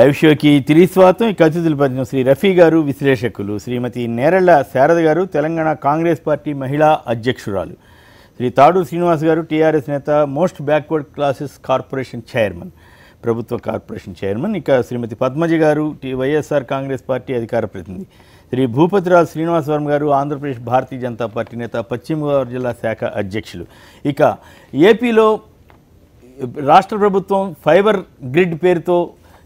Live షోకి తిరిగి స్వాగతం. ఈ అతిథుల పరిచయం శ్రీ రఫీ గారు, విశ్లేషకులు, శ్రీమతి నేరళ్ళ శారద గారు, తెలంగాణ కాంగ్రెస్ పార్టీ మహిళా అధ్యక్షురాలు, శ్రీ తాడూరు శ్రీనివాస్ గారు, టీఆర్ఎస్ నేత, most backward classes corporation chairman, ప్రభుత్వ కార్పొరేషన్ చైర్మన్, ఇక శ్రీమతి పద్మజ గారు, వైఎస్ఆర్ కాంగ్రెస్ పార్టీ అధికార ప్రతినిధి, శ్రీ భూపతిరాజు శ్రీనివాస్ వర్మ గారు, ఆంధ్రప్రదేశ్ భారతీయ జనతా పార్టీ నేత, పశ్చిమ గోదావరి జిల్లా శాఖ అధ్యక్షులు. ఇక ఏపీలో రాష్ట్ర ప్రభుత్వం ఫైబర్ గ్రిడ్ పేరుతో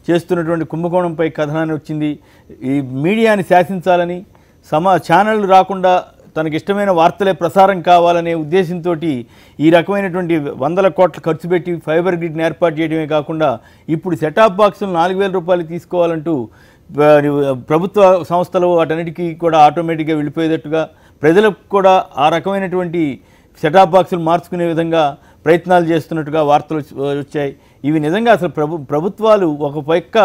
చేస్తున్నటువంటి కుంభకోణంపై కథనాన్ని వచ్చింది. ఈ మీడియాని శాసించాలని, ఛానళ్ళు రాకుండా తనకి ఇష్టమైన వార్తలే ప్రసారం కావాలనే ఉద్దేశంతో ఈ రకమైనటువంటి 100 కోట్ల ఖర్చు పెట్టి ఫైబర్ గ్రిడ్ని ఏర్పాటు చేయడమే కాకుండా ఇప్పుడు సెటాప్ బాక్సులు 4,000 రూపాయలు తీసుకోవాలంటూ ప్రభుత్వ సంస్థలు వాటన్నిటికీ కూడా ఆటోమేటిక్గా వెళ్ళిపోయేటట్టుగా ప్రజలకు కూడా ఆ రకమైనటువంటి సెటాప్ బాక్సులు మార్చుకునే విధంగా ప్రయత్నాలు చేస్తున్నట్టుగా వార్తలు వచ్చాయి. ఇవి నిజంగా అసలు ప్రభుత్వాలు ఒక పక్క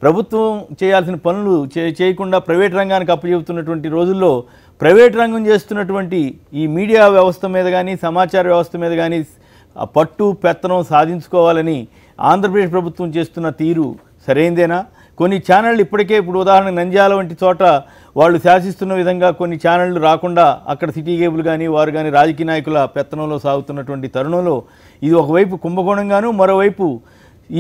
ప్రభుత్వం చేయాల్సిన పనులు చేయకుండా ప్రైవేట్ రంగానికి అప్పచెబుతున్నటువంటి రోజుల్లో ప్రైవేట్ రంగం చేస్తున్నటువంటి ఈ మీడియా వ్యవస్థ మీద కానీ, సమాచార వ్యవస్థ మీద కానీ పట్టు పెత్తనం సాధించుకోవాలని ఆంధ్రప్రదేశ్ ప్రభుత్వం చేస్తున్న తీరు సరైందేనా? కొన్ని ఛానళ్ళు ఇప్పటికే, ఇప్పుడు ఉదాహరణ నంద్యాల వంటి చోట వాళ్ళు శాసిస్తున్న విధంగా కొన్ని ఛానళ్ళు రాకుండా అక్కడ సిటీ కేబుల్ కానీ వారు కానీ రాజకీయ నాయకుల పెత్తనంలో సాగుతున్నటువంటి తరుణంలో ఇది ఒకవైపు కుంభకోణంగాను, మరోవైపు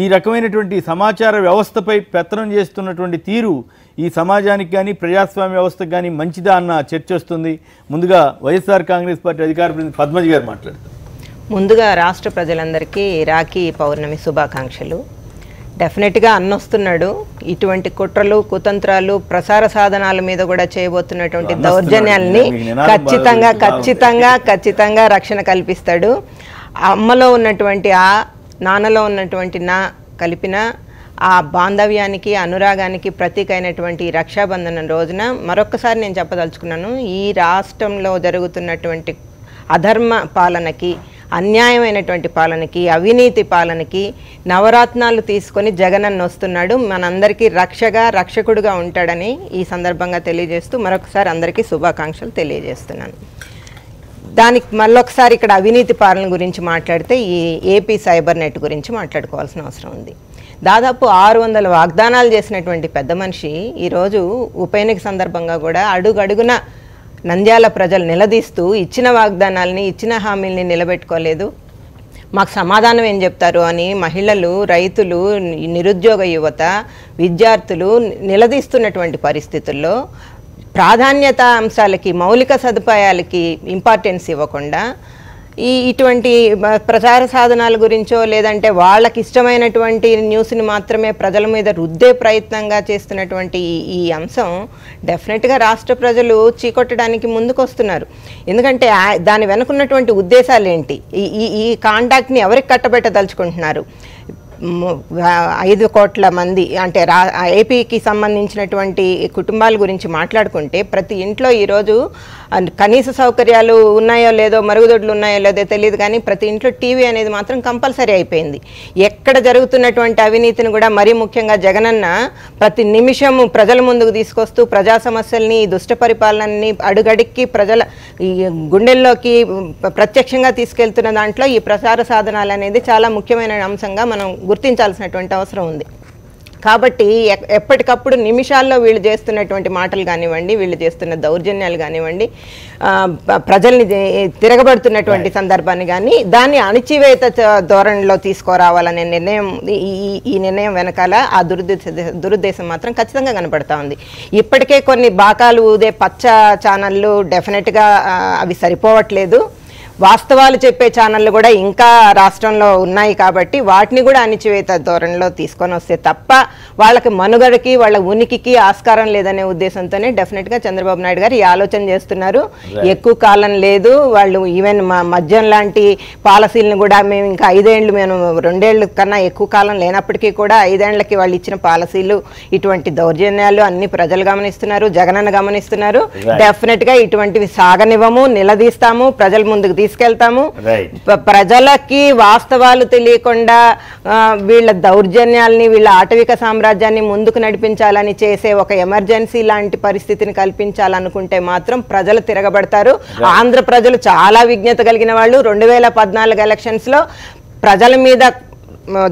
ఈ రకమైనటువంటి సమాచార వ్యవస్థపై పెత్తనం చేస్తున్నటువంటి తీరు ఈ సమాజానికి కానీ ప్రజాస్వామ్య వ్యవస్థకు కానీ మంచిదా అన్న చర్చ వస్తుంది. ముందుగా వైఎస్ఆర్ కాంగ్రెస్ పార్టీ అధికార ప్రతినిధి పద్మజ గారు మాట్లాడతారు. ముందుగా రాష్ట్ర ప్రజలందరికీ రాఖీ పౌర్ణమి శుభాకాంక్షలు. డెఫినెట్గా అన్నొస్తున్నాడు. ఇటువంటి కుట్రలు, కుతంత్రాలు, ప్రసార సాధనాల మీద కూడా చేయబోతున్నటువంటి దౌర్జన్యాల్ని ఖచ్చితంగా రక్షణ కల్పిస్తాడు. అమ్మలో ఉన్నటువంటి ఆ, నాన్నలో ఉన్నటువంటి నా కలిపిన ఆ బాంధవ్యానికి, అనురాగానికి ప్రతీక అయినటువంటి రక్షాబంధనం రోజున మరొక్కసారి నేను చెప్పదలుచుకున్నాను, ఈ రాష్ట్రంలో జరుగుతున్నటువంటి అధర్మ పాలనకి, అన్యాయమైనటువంటి పాలనకి, అవినీతి పాలనకి నవరత్నాలు తీసుకొని జగనన్న వస్తున్నాడు. మనందరికీ రక్షకుడుగా ఉంటాడని ఈ సందర్భంగా తెలియజేస్తూ మరొకసారి అందరికీ శుభాకాంక్షలు తెలియజేస్తున్నాను. దానికి మళ్ళొకసారి ఇక్కడ అవినీతి పాలన గురించి మాట్లాడితే ఈ ఏపీ సైబర్ నెట్ గురించి మాట్లాడుకోవాల్సిన అవసరం ఉంది. దాదాపు 600 వాగ్దానాలు చేసినటువంటి పెద్ద మనిషి ఈరోజు ఉప ఎన్నిక సందర్భంగా కూడా అడుగడుగున నంద్యాల ప్రజలు నిలదీస్తూ ఇచ్చిన వాగ్దానాలని, ఇచ్చిన హామీల్ని నిలబెట్టుకోలేదు, మాకు సమాధానం ఏం చెప్తారు అని మహిళలు, రైతులు, నిరుద్యోగ యువత, విద్యార్థులు నిలదీస్తున్నటువంటి పరిస్థితుల్లో ప్రాధాన్యత అంశాలకి, మౌలిక సదుపాయాలకి ఇంపార్టెన్స్ ఇవ్వకుండా ఇటువంటి ప్రచార సాధనాల గురించో లేదంటే వాళ్ళకి ఇష్టమైనటువంటి న్యూస్ని మాత్రమే ప్రజల మీద రుద్దే ప్రయత్నంగా చేస్తున్నటువంటి ఈ అంశం డెఫినెట్గా రాష్ట్ర ప్రజలు చీకొట్టడానికి ముందుకు వస్తున్నారు. ఎందుకంటే దాని వెనుకున్నటువంటి ఉద్దేశాలు ఏంటి, ఈ కాంటాక్ట్ని ఎవరికి కట్టబెట్టదలుచుకుంటున్నారు? 5 కోట్ల మంది అంటే ఏపీకి సంబంధించినటువంటి కుటుంబాల గురించి మాట్లాడుకుంటే ప్రతి ఇంట్లో ఈరోజు కనీస సౌకర్యాలు ఉన్నాయో లేదో, మరుగుదొడ్లు ఉన్నాయో లేదో తెలియదు, కానీ ప్రతి ఇంట్లో టీవీ అనేది మాత్రం కంపల్సరీ అయిపోయింది. ఎక్కడ జరుగుతున్నటువంటి అవినీతిని కూడా, మరీ ముఖ్యంగా జగనన్న ప్రతి నిమిషము ప్రజల ముందుకు తీసుకొస్తూ ప్రజా సమస్యల్ని, దుష్ట పరిపాలనని అడుగడికి ప్రజల గుండెల్లోకి ప్రత్యక్షంగా తీసుకెళ్తున్న దాంట్లో ఈ ప్రసార సాధనాలు అనేది చాలా ముఖ్యమైన అంశంగా మనం గుర్తించాల్సినటువంటి అవసరం ఉంది. కాబట్టి ఎప్పటికప్పుడు నిమిషాల్లో వీళ్ళు చేస్తున్నటువంటి మాటలు కానివ్వండి, వీళ్ళు చేస్తున్న దౌర్జన్యాలు కానివ్వండి, ప్రజల్ని తిరగబడుతున్నటువంటి సందర్భాన్ని కానీ దాన్ని అణిచివేత ధోరణిలో తీసుకురావాలనే నిర్ణయం, ఈ నిర్ణయం వెనకాల ఆ దురుద్దేశం మాత్రం ఖచ్చితంగా కనపడతా ఉంది. ఇప్పటికే కొన్ని బాకాలు ఊదే పచ్చ ఛానళ్ళు డెఫినెట్గా అవి సరిపోవట్లేదు. వాస్తవాలు చెప్పే ఛానళ్ళు కూడా ఇంకా రాష్ట్రంలో ఉన్నాయి కాబట్టి వాటిని కూడా అణిచివేత ధోరణిలో తీసుకొని వస్తే తప్ప వాళ్ళకి మనుగడకి, వాళ్ళ ఉనికికి ఆస్కారం లేదనే ఉద్దేశంతోనే డెఫినెట్గా చంద్రబాబు నాయుడు గారు ఈ ఆలోచన చేస్తున్నారు. ఎక్కువ కాలం లేదు, వాళ్ళు ఈవెన్ మద్యం లాంటి పాలసీలను కూడా మేము ఇంకా 5 ఏళ్ళు, మేము 2 ఏళ్ళ కన్నా ఎక్కువ కాలం లేనప్పటికీ కూడా 5 ఏళ్లకి వాళ్ళు ఇచ్చిన పాలసీలు, ఇటువంటి దౌర్జన్యాలు అన్ని ప్రజలు గమనిస్తున్నారు, జగనన్న గమనిస్తున్నారు. డెఫినెట్గా ఇటువంటివి సాగనివ్వము, నిలదీస్తాము, ప్రజల ముందుకు తీసుకెళ్తాము. ప్రజలకి వాస్తవాలు తెలియకుండా వీళ్ళ దౌర్జన్యాల్ని, వీళ్ళ ఆటవిక సామ్రాజ్యాన్ని ముందుకు నడిపించాలని చేసే ఒక ఎమర్జెన్సీ లాంటి పరిస్థితిని కల్పించాలనుకుంటే మాత్రం ప్రజలు తిరగబడతారు. ఆంధ్ర ప్రజలు చాలా విజ్ఞత కలిగిన వాళ్ళు. 2014 ఎలక్షన్స్ లో ప్రజల మీద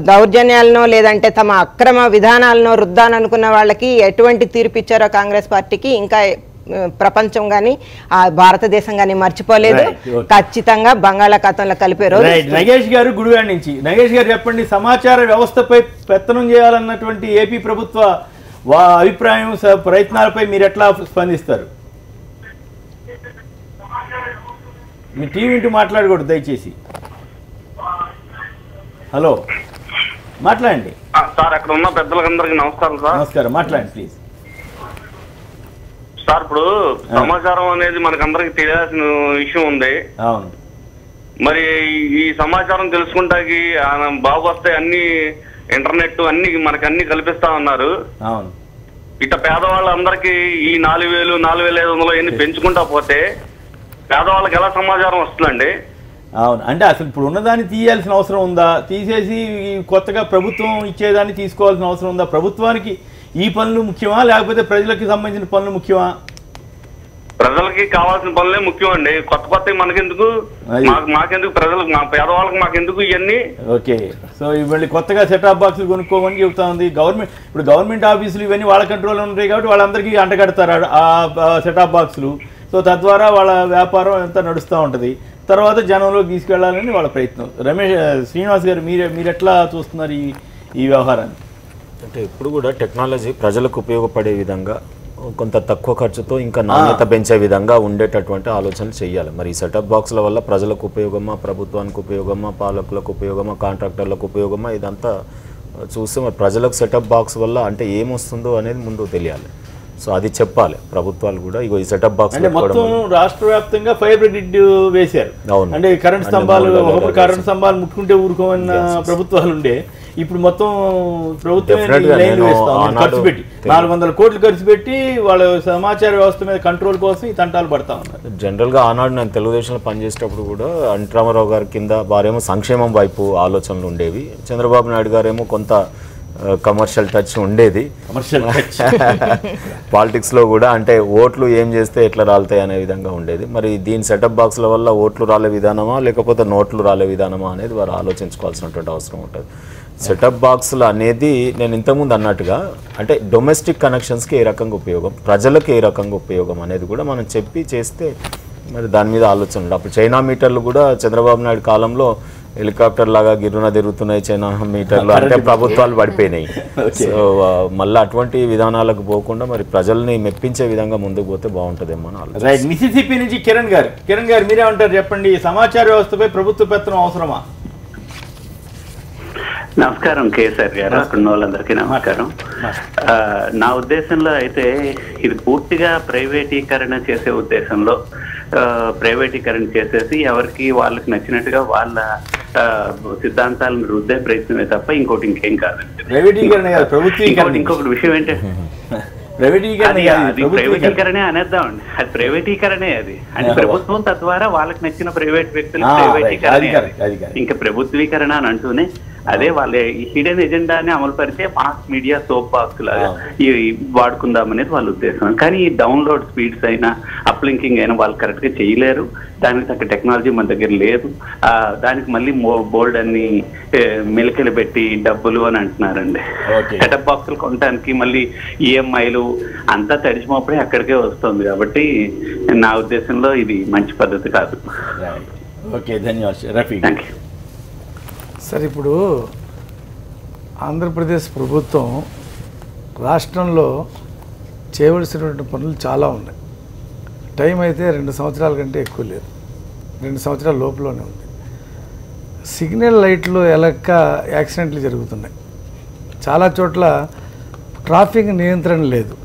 దౌర్జన్యాలను లేదంటే తమ అక్రమ విధానాలను రుద్దాననుకున్న వాళ్ళకి ఎటువంటి తీర్పు ఇచ్చారో కాంగ్రెస్ పార్టీకి ఇంకా ప్రపంచం కానీ ఆ భారతదేశం కానీ మర్చిపోలేదు. ఖచ్చితంగా బంగాళాఖాతంలో కలిపే రోజు. నగేష్ గారు గుడివాడ నుంచి. నగేష్ గారు చెప్పండి, సమాచార వ్యవస్థపై పెత్తనం చేయాలన్నటువంటి ఏపీ ప్రభుత్వ అభిప్రాయం ప్రయత్నాలపై మీరు ఎట్లా స్పందిస్తారు? మీ టీవీ ఇంటూ మాట్లాడకూడదు దయచేసి. హలో, మాట్లాడండి సార్. అక్కడ ఉన్న పెద్దలందరికీ నమస్కారం సార్. నమస్కారం, మాట్లాడండి ప్లీజ్ సార్. ఇప్పుడు సమాచారం అనేది మనకందరికి తెలియాల్సిన విషయం ఉంది. అవును. మరి ఈ సమాచారం తెలుసుకుంటాకి బాగు వస్తాయి, అన్ని ఇంటర్నెట్ అన్ని మనకి అన్ని కల్పిస్తా ఉన్నారు. అవును. ఇట్లా పేదవాళ్ళందరికీ ఈ 4,000 4,500 ఎన్ని పెంచుకుంటా పోతే పేదవాళ్ళకి ఎలా సమాచారం వస్తుందండి? అవును. అంటే అసలు ఇప్పుడు ఉన్నదాన్ని తీయాల్సిన అవసరం ఉందా? తీసేసి కొత్తగా ప్రభుత్వం ఇచ్చేదాన్ని తీసుకోవాల్సిన అవసరం ఉందా? ప్రభుత్వానికి ఈ పనులు ముఖ్యమా, లేకపోతే ప్రజలకి సంబంధించిన పనులు ముఖ్యమా? ప్రజలకి కావాల్సిన పనులే ముఖ్యం అండి. కొత్త కొత్త మనకెందుకు, మాకెందుకు, ప్రజలకు, మా పేదవాళ్ళకి మాకెందుకు ఇవన్నీ? ఓకే. సో ఇవన్నీ కొత్తగా సెటాప్ బాక్సులు కొనుక్కోమని చెబుతా ఉంది గవర్నమెంట్. ఇప్పుడు గవర్నమెంట్ ఆఫీసులు ఇవన్నీ వాళ్ళ కంట్రోల్లో ఉంటాయి కాబట్టి వాళ్ళందరికీ అంటగడతారు ఆ సెటాప్ బాక్సులు. సో తద్వారా వాళ్ళ వ్యాపారం అంతా నడుస్తూ ఉంటుంది. తర్వాత జనంలోకి తీసుకెళ్లాలని వాళ్ళ ప్రయత్నం. శ్రీనివాస్ గారు, మీరు ఎట్లా చూస్తున్నారు ఈ వ్యవహారాన్ని? అంటే ఇప్పుడు కూడా టెక్నాలజీ ప్రజలకు ఉపయోగపడే విధంగా కొంత తక్కువ ఖర్చుతో ఇంకా నాణ్యత పెంచే విధంగా ఉండేటటువంటి ఆలోచనలు చేయాలి. మరి ఈ సెటప్ బాక్స్ల వల్ల ప్రజలకు ఉపయోగమా, ప్రభుత్వానికి ఉపయోగమా, పాలకులకు ఉపయోగమా, కాంట్రాక్టర్లకు ఉపయోగమా, ఇదంతా చూస్తే మరి ప్రజలకు సెటప్ బాక్స్ వల్ల అంటే ఏమొస్తుందో అనేది ముందు తెలియాలి. సో అది చెప్పాలి ప్రభుత్వాలు కూడా. ఇగో ఈ సెటప్ బాక్స్ మొత్తం రాష్ట్ర వ్యాప్తంగా ఫైబర్ గ్రిడ్ వేశారు. అంటే కరెంట్ స్తంభాలు, ఒకప్పుడు కరెంట్ స్తంభాలు ముట్టుకుంటే ఊరుకోమన్న ప్రభుత్వాలు ఉండే. ఇప్పుడు మొత్తం ప్రభుత్వమే ఖర్చు పెట్టి 400 కోట్లు ఖర్చు పెట్టి వాళ్ళ సమాచార వ్యవస్థ మీద కంట్రోల్ కోసం ఈ తంటాలు పడతా ఉన్నారు. జనరల్గా ఆనాడు నేను తెలుగుదేశంలో పనిచేసేటప్పుడు కూడా ఎన్టీ రామారావు గారి కింద వారేమో సంక్షేమం వైపు ఆలోచనలు ఉండేవి. చంద్రబాబు నాయుడు గారేమో కొంత కమర్షియల్ టచ్ ఉండేది. కమర్షియల్ టచ్ పాలిటిక్స్లో కూడా అంటే ఓట్లు ఏం చేస్తే ఎట్లా రాలుతాయి అనే విధంగా ఉండేది. మరి దీని సెటప్ బాక్స్ల వల్ల ఓట్లు రాలే విధానమా లేకపోతే నోట్లు రాలే విధానమా అనేది వారు ఆలోచించుకోవాల్సినటువంటి అవసరం ఉంటుంది. సెటప్ బాక్స్లు అనేది నేను ఇంతకుముందు అన్నట్టుగా అంటే డొమెస్టిక్ కనెక్షన్స్కి ఏ రకంగా ఉపయోగం, ప్రజలకు ఏ రకంగా ఉపయోగం అనేది కూడా మనం చెప్పి చేస్తే మరి దాని మీద ఆలోచన. అప్పుడు చైనా మీటర్లు కూడా చంద్రబాబు నాయుడు కాలంలో హెలికాప్టర్ లాగా గిర్రున తిరుగుతున్నాయి చైనా మీటర్లు, అంటే ప్రభుత్వాలు పడిపోయినాయి. సో మళ్ళీ అటువంటి విధానాలకు పోకుండా మరి ప్రజల్ని మెప్పించే విధంగా ముందుకు పోతే బాగుంటుందేమో అని ఆలోచన. మిసిసిపి నుంచి కిరణ్ గారు మీరేమంటారు చెప్పండి, సమాచార వ్యవస్థపై ప్రభుత్వ పెత్తనం అవసరమా? నమస్కారం కేసీఆర్ గారు, అక్కడ ఉన్న వాళ్ళందరికీ నమస్కారం. నా ఉద్దేశంలో అయితే ఇది పూర్తిగా ప్రైవేటీకరణ చేసే ఉద్దేశంలో ప్రైవేటీకరణ చేసేసి ఎవరికి వాళ్ళకి నచ్చినట్టుగా వాళ్ళ సిద్ధాంతాలను రుద్దే ప్రయత్నమే తప్ప ఇంకోటి ఇంకేం కాదండి. ఇంకొకటి విషయం ఏంటంటే ప్రైవేటీకరణే అనేద్దామండి, అది ప్రైవేటీకరణే. అది అంటే ప్రభుత్వం తద్వారా వాళ్ళకి నచ్చిన ప్రైవేట్ వ్యక్తులు ప్రైవేటీకరణ, ఇంకా ప్రభుత్వీకరణ అని అంటూనే అదే వాళ్ళ హిడెన్ ఎజెండాని అమలు పరిచే మాస్ మీడియా సోప్ బాక్స్ లాగా వాడుకుందాం అనేది వాళ్ళ ఉద్దేశం. కానీ ఈ డౌన్లోడ్ స్పీడ్స్ అయినా అప్లింకింగ్ అయినా వాళ్ళు కరెక్ట్ గా చేయలేరు. దానికి తగ్గ టెక్నాలజీ మన దగ్గర లేదు. దానికి మళ్ళీ బోల్డ్ అన్ని మెలికలు పెట్టి డబ్బులు అని అంటున్నారండి. సెటప్ బాక్సులు కొనడానికి మళ్ళీ ఈఎంఐలు అంతా తడిచినప్పుడే అక్కడికే వస్తుంది. కాబట్టి నా ఉద్దేశంలో ఇది మంచి పద్ధతి కాదు. ఓకే, ధన్యవాదాలు రఫీ. Thank you sir. ఇప్పుడు ఆంధ్రప్రదేశ్ ప్రభుత్వం రాష్ట్రంలో చేయవలసినటువంటి పనులు చాలా ఉన్నాయి. టైం అయితే 2 సంవత్సరాల కంటే ఎక్కువ లేదు, 2 సంవత్సరాల లోపలనే ఉంది. సిగ్నల్ లైట్లు ఎలక్క యాక్సిడెంట్లు జరుగుతున్నాయి. చాలా చోట్ల ట్రాఫిక్ నియంత్రణ లేదు.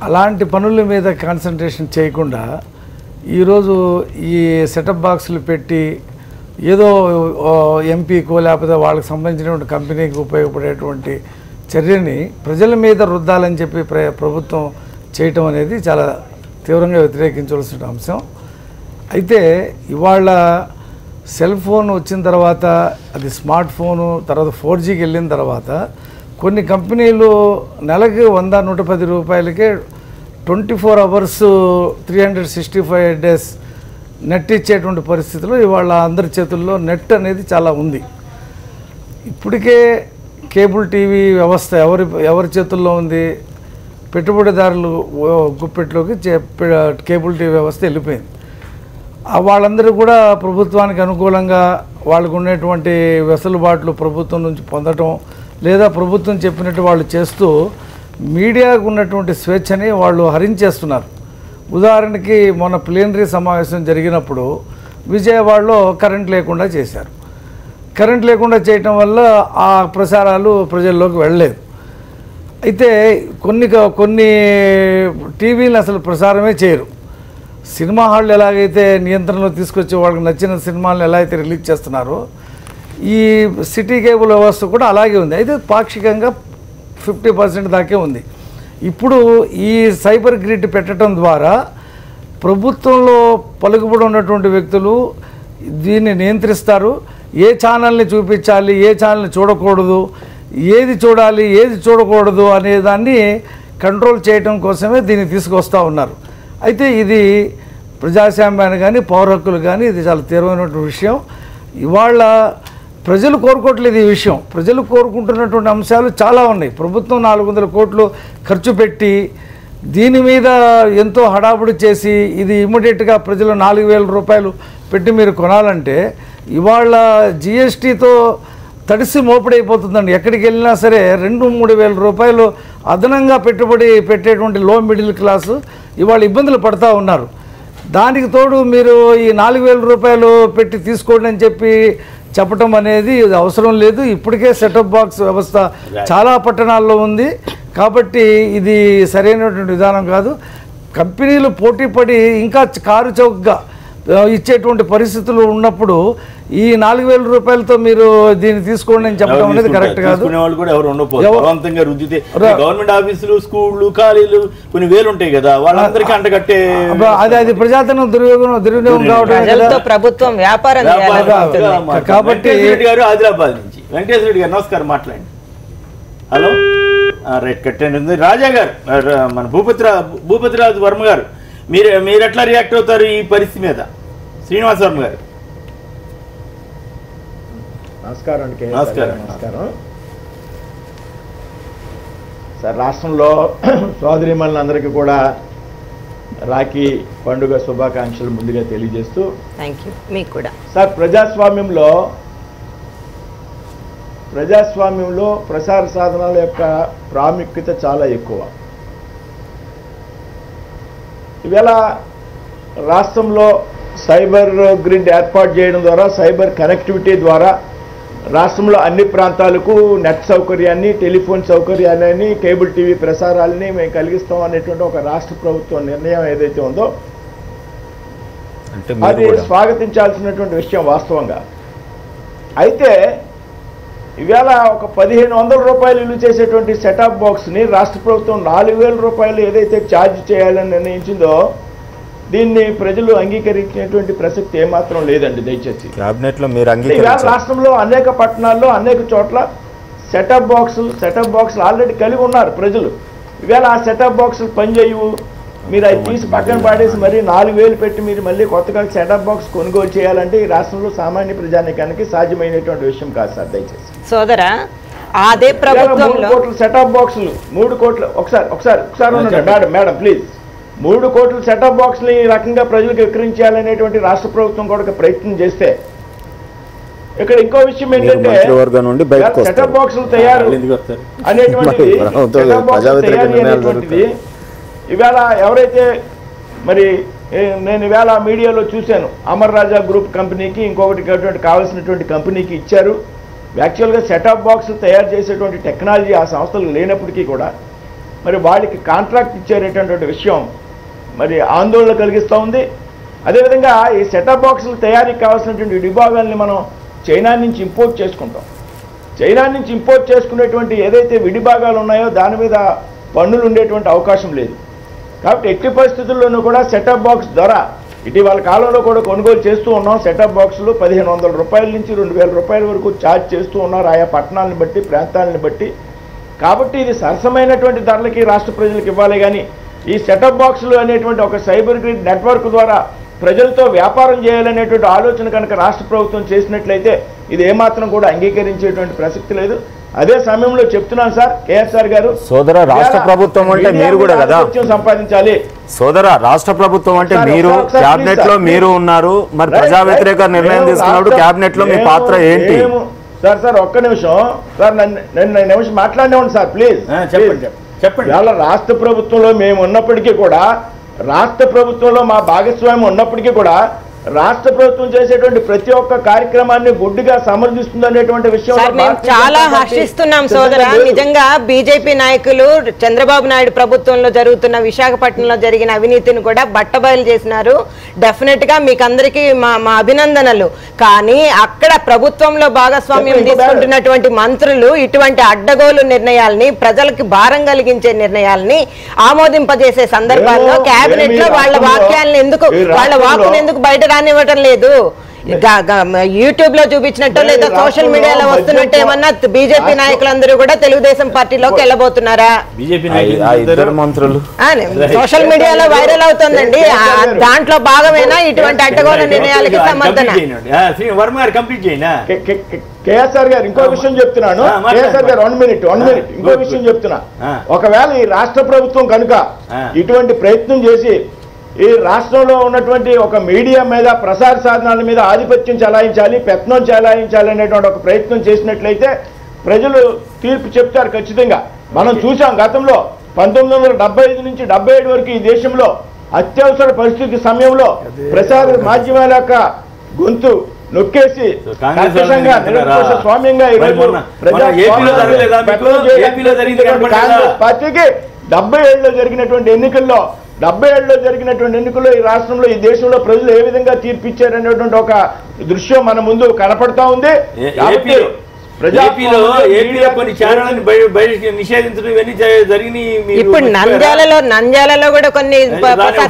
అలాంటి పనుల మీద కాన్సన్ట్రేషన్ చేయకుండా ఈరోజు ఈ సెటప్ బాక్సులు పెట్టి ఏదో ఎంపీకో లేకపోతే వాళ్ళకి సంబంధించినటువంటి కంపెనీకి ఉపయోగపడేటువంటి చర్యని ప్రజల మీద రుద్దాలని చెప్పి ప్రభుత్వం చేయటం అనేది చాలా తీవ్రంగా వ్యతిరేకించవలసిన అంశం. అయితే ఇవాళ సెల్ ఫోన్ వచ్చిన తర్వాత, అది స్మార్ట్ ఫోను తర్వాత 4Gకి వెళ్ళిన తర్వాత కొన్ని కంపెనీలు నెలకి 100-110 రూపాయలకే 24 hours 365 days నెట్ ఇచ్చేటువంటి పరిస్థితుల్లో ఇవాళ అందరి చేతుల్లో నెట్ అనేది చాలా ఉంది. ఇప్పటికే కేబుల్ టీవీ వ్యవస్థ ఎవరి చేతుల్లో ఉంది? పెట్టుబడిదారులు గుప్పెట్లోకి కేబుల్ టీవీ వ్యవస్థ వెళ్ళిపోయింది. వాళ్ళందరూ కూడా ప్రభుత్వానికి అనుకూలంగా వాళ్ళకు ఉండేటువంటి వెసులుబాట్లు ప్రభుత్వం నుంచి పొందటం, లేదా ప్రభుత్వం చెప్పినట్టు వాళ్ళు చేస్తూ మీడియాకు ఉన్నటువంటి స్వేచ్ఛని వాళ్ళు హరించేస్తున్నారు. ఉదాహరణకి మొన్న ప్లీనరీ సమావేశం జరిగినప్పుడు విజయవాడలో కరెంట్ లేకుండా చేశారు. కరెంట్ లేకుండా చేయటం వల్ల ఆ ప్రసారాలు ప్రజల్లోకి వెళ్ళలేదు. అయితే కొన్ని టీవీలు అసలు ప్రసారమే చేయరు. సినిమా హాళ్ళు ఎలాగైతే నియంత్రణలో తీసుకొచ్చి వాళ్ళకి నచ్చిన సినిమాలను ఎలా అయితే రిలీజ్ చేస్తున్నారో ఈ సిటీ కేబుల్ వ్యవస్థ కూడా అలాగే ఉంది. అయితే పాక్షికంగా 50% దాకే ఉంది. ఇప్పుడు ఈ సైబర్ గ్రిడ్ పెట్టడం ద్వారా ప్రభుత్వంలో పలుకుబడి ఉన్నటువంటి వ్యక్తులు దీన్ని నియంత్రిస్తారు. ఏ ఛానల్ని చూపించాలి, ఏ ఛానల్ని చూడకూడదు, ఏది చూడాలి, ఏది చూడకూడదు అనే దాన్ని కంట్రోల్ చేయడం కోసమే దీన్ని తీసుకొస్తూ ఉన్నారు. అయితే ఇది ప్రజాస్వామ్యాన్ని కానీ పౌర హక్కులు కానీ ఇది చాలా తీవ్రమైనటువంటి విషయం. ఇవాళ ప్రజలు కోరుకోవట్లేదు ఈ విషయం. ప్రజలు కోరుకుంటున్నటువంటి అంశాలు చాలా ఉన్నాయి. ప్రభుత్వం 400 కోట్లు ఖర్చు పెట్టి దీని మీద ఎంతో హడావుడి చేసి ఇది ఇమ్మీడియట్గా ప్రజలు 4,000 రూపాయలు పెట్టి మీరు కొనాలంటే ఇవాళ జిఎస్టీతో తడిసి మోపిడైపోతుందండి. ఎక్కడికి వెళ్ళినా సరే 2-3 వేల రూపాయలు అదనంగా పెట్టుబడి పెట్టేటువంటి లో మిడిల్ క్లాసు ఇవాళ ఇబ్బందులు పడుతూ ఉన్నారు. దానికి తోడు మీరు ఈ 4,000 రూపాయలు పెట్టి తీసుకోండి అని చెప్పటం అనేది అవసరం లేదు. ఇప్పటికే సెటప్ బాక్స్ వ్యవస్థ చాలా పట్టణాల్లో ఉంది. కాబట్టి ఇది సరైనటువంటి విధానం కాదు. కంపెనీలు పోటీపడి ఇంకా కారు చౌకగా ఇచ్చేటువంటి పరిస్థితులు ఉన్నప్పుడు ఈ 4,000 రూపాయలతో మీరు దీన్ని తీసుకోండి అని చెప్పడం అనేది కరెక్ట్ కాదు. గవర్నమెంట్ ఆఫీసులు, స్కూళ్ళు, కాలేజీలు కొన్ని వేలు ఉంటాయి కదా, వాళ్ళందరికీ అంటగట్టే అది ప్రజాధనం దుర్వినియోగం కావడం ప్రభుత్వం వ్యాపారం కాబట్టి. గారు ఆదిలాబాద్ నుంచి వెంకటేశ్వర రెడ్డి గారు నమస్కారం, మాట్లాడండి. హలో, రైట్ కట్టండి. రాజా గారు, మన భూపతిరాజు వర్మ గారు, మీరు ఎట్లా రియాక్ట్ అవుతారు ఈ పరిస్థితి మీద? శ్రీనివాస్ వర్మ గారు నమస్కారం. నమస్కారం సార్, రాష్ట్రంలో సోదరీమణులందరికీ కూడా రాఖీ పండుగ శుభాకాంక్షలు ముందుగా తెలియజేస్తూ, థ్యాంక్ యూ. మీకు కూడా సార్, ప్రజాస్వామ్యంలో ప్రసార సాధనాల యొక్క ప్రాముఖ్యత చాలా ఎక్కువ. ఇవాళ రాష్ట్రంలో సైబర్ గ్రిడ్ ఏర్పాటు చేయడం ద్వారా, సైబర్ కనెక్టివిటీ ద్వారా రాష్ట్రంలో అన్ని ప్రాంతాలకు నెట్ సౌకర్యాన్ని, టెలిఫోన్ సౌకర్యాన్ని, కేబుల్ టీవీ ప్రసారాలని మేము కలిగిస్తాం అనేటువంటి ఒక రాష్ట్ర ప్రభుత్వం నిర్ణయం ఏదైతే ఉందో అది స్వాగతించాల్సినటువంటి విషయం వాస్తవంగా. అయితే ఇవాళ ఒక 1,500 రూపాయలు విలువ చేసేటువంటి సెటప్ బాక్స్ని రాష్ట్ర ప్రభుత్వం 4,000 రూపాయలు ఏదైతే ఛార్జ్ చేయాలని నిర్ణయించిందో దీన్ని ప్రజలు అంగీకరించినటువంటి ప్రసక్తి ఏమాత్రం లేదండి. దయచేసి క్యాబినెట్లో మీరు రాష్ట్రంలో అనేక పట్టణాల్లో అనేక చోట్ల సెటప్ బాక్సులు ఆల్రెడీ కలిగి ఉన్నారు ప్రజలు. ఇవాళ ఆ సెటప్ బాక్సులు పనిచేయవు, మీరు అది తీసి పక్కన పాడేసి మరీ 4,000 పెట్టి మీరు మళ్ళీ కొత్తగా సెటప్ బాక్స్ కొనుగోలు చేయాలంటే ఈ రాష్ట్రంలో సామాన్య ప్రజానికానికి సాధ్యమైనటువంటి విషయం కాదు సార్. దయచేసి సోదరా, అదే ప్రభుత్వంలో 3 కోట్ల సెటప్ బాక్సులు, 3 కోట్ల ఒకసారి ఉండండి మేడం ప్లీజ్. 3 కోట్ల సెటప్ బాక్స్ని ఈ రకంగా ప్రజలకు విక్రయించాలనేటువంటి రాష్ట్ర ప్రభుత్వం కూడా ప్రయత్నం చేస్తే, ఇక్కడ ఇంకో విషయం ఏంటంటే సెటప్ బాక్సులు తయారు అనేటువంటిది ఇవాళ ఎవరైతే మరి నేను ఇవాళ మీడియాలో చూశాను, అమర్ రాజా గ్రూప్ కంపెనీకి ఇంకొకటి కావాల్సినటువంటి కంపెనీకి ఇచ్చారు. యాక్చువల్గా సెటప్ బాక్స్ తయారు చేసేటువంటి టెక్నాలజీ ఆ సంస్థలు లేనప్పటికీ కూడా మరి వాళ్ళకి కాంట్రాక్ట్ ఇచ్చేటటువంటి విషయం మరి ఆందోళన కలిగిస్తూ ఉంది. అదేవిధంగా ఈ సెటప్ బాక్సుల తయారీకి కావాల్సినటువంటి విడిభాగాల్ని మనం చైనా నుంచి ఇంపోర్ట్ చేసుకుంటాం. చైనా నుంచి ఇంపోర్ట్ చేసుకునేటువంటి ఏదైతే విడిభాగాలు ఉన్నాయో దాని మీద పన్నులు ఉండేటువంటి అవకాశం లేదు. కాబట్టి ఎట్టి పరిస్థితుల్లోనూ కూడా సెటప్ బాక్స్ ద్వారా ఇటీవల కాలంలో కూడా కొనుగోలు చేస్తూ ఉన్నాం. సెటప్ బాక్సులు 1,500 రూపాయల నుంచి 2,000 రూపాయల వరకు ఛార్జ్ చేస్తూ ఉన్నారు ఆయా పట్టణాలను బట్టి, ప్రాంతాలను బట్టి. కాబట్టి ఇది సరసమైనటువంటి ధరలకి రాష్ట్ర ప్రజలకు ఇవ్వాలి. కానీ ఈ సెటప్ బాక్సులు అనేటువంటి ఒక సైబర్ గ్రిడ్ నెట్వర్క్ ద్వారా ప్రజలతో వ్యాపారం చేయాలనేటువంటి ఆలోచన కనుక రాష్ట్ర ప్రభుత్వం చేసినట్లయితే ఇది ఏమాత్రం కూడా అంగీకరించేటువంటి ప్రసక్తి లేదు. అదే సమయంలో చెప్తున్నాను సార్, కేఎస్ఆర్ గారు, సోదర రాష్ట్ర ప్రభుత్వం అంటే మీరు కూడా కదా సంపాదించాలి. సోదర రాష్ట్ర ప్రభుత్వం అంటే మీరు క్యాబినెట్ లో మీరు ఉన్నారు, మరి ప్రజా వ్యతిరేక నిర్ణయం తీసుకున్నప్పుడు క్యాబినెట్ లో మీ పాత్ర ఏంటి? సార్ ఒక్క నిమిషం సార్, నేను నిమిషం మాట్లాడినాను సార్, ప్లీజ్ చెప్పండి. ఇవాళ రాష్ట్ర ప్రభుత్వంలో మేము ఉన్నప్పటికీ కూడా, రాష్ట్ర ప్రభుత్వంలో మా భాగస్వామ్యం ఉన్నప్పటికీ కూడా రాష్ట్ర ప్రభుత్వం చేసేటువంటి ప్రతి ఒక్క కార్యక్రమాన్ని గుడ్డిగా సమర్థిస్తుంది అనేటువంటి విషయం చాలా హర్షిస్తున్నాం సోదర. నిజంగా బీజేపీ నాయకులు చంద్రబాబు నాయుడు ప్రభుత్వంలో జరుగుతున్న విశాఖపట్నంలో జరిగిన అవినీతిని కూడా బట్టబయలు చేసినారు. డెఫినెట్ గా మీకు అందరికీ మా అభినందనలు. కానీ అక్కడ ప్రభుత్వంలో భాగస్వామ్యం తీసుకుంటున్నటువంటి మంత్రులు ఇటువంటి అడ్డగోలు నిర్ణయాల్ని, ప్రజలకు భారం కలిగించే నిర్ణయాల్ని ఆమోదింపజేసే సందర్భాల్లో కేబినెట్ లో వాళ్ళ వాక్యాలను ఎందుకు, వాళ్ళ వాక్కును ఎందుకు బయట రానివ్వటం లేదు? యూట్యూబ్ లో చూపించినట్టు లేదా సోషల్ మీడియాలో వస్తున్నట్టు ఏమన్నా బీజేపీ నాయకులందరూ కూడా తెలుగుదేశం పార్టీలోకి వెళ్ళబోతున్నారా? మంత్రులు సోషల్ మీడియాలో వైరల్ అవుతుందండి. దాంట్లో భాగమేనా ఇటువంటి అడ్డగోల నిర్ణయాలకి సమర్థన? కేఎస్ఆర్ గారు ఇంకో విషయం చెప్తున్నాను. కేఎస్ఆర్ గారు 1 మినిట్ ఇంకో విషయం చెప్తున్నా. ఒకవేళ ఈ రాష్ట్ర ప్రభుత్వం కనుక ఇటువంటి ప్రయత్నం చేసి ఈ రాష్ట్రంలో ఉన్నటువంటి ఒక మీడియా మీద, ప్రసార సాధనాల మీద ఆధిపత్యం చెలాయించాలి, పెత్తనం చెలాయించాలి అనేటువంటి ఒక ప్రయత్నం చేసినట్లయితే ప్రజలు తీర్పు చెప్తారు ఖచ్చితంగా. మనం చూసాం గతంలో 1975 నుంచి 77 వరకు ఈ దేశంలో అత్యవసర పరిస్థితి సమయంలో ప్రసార మాధ్యమాల యొక్క గొంతు నొక్కేసి స్వామ్యంగా పార్టీకి 77లో జరిగినటువంటి ఎన్నికల్లో 77లో జరిగినటువంటి ఎన్నికల్లో ఈ రాష్ట్రంలో, ఈ దేశంలో ప్రజలు ఏ విధంగా తీర్పిచ్చారనేటువంటి ఒక దృశ్యం మన ముందు కనపడతా ఉంది. ఇప్పుడు నంద్యాలలో కూడా కొన్ని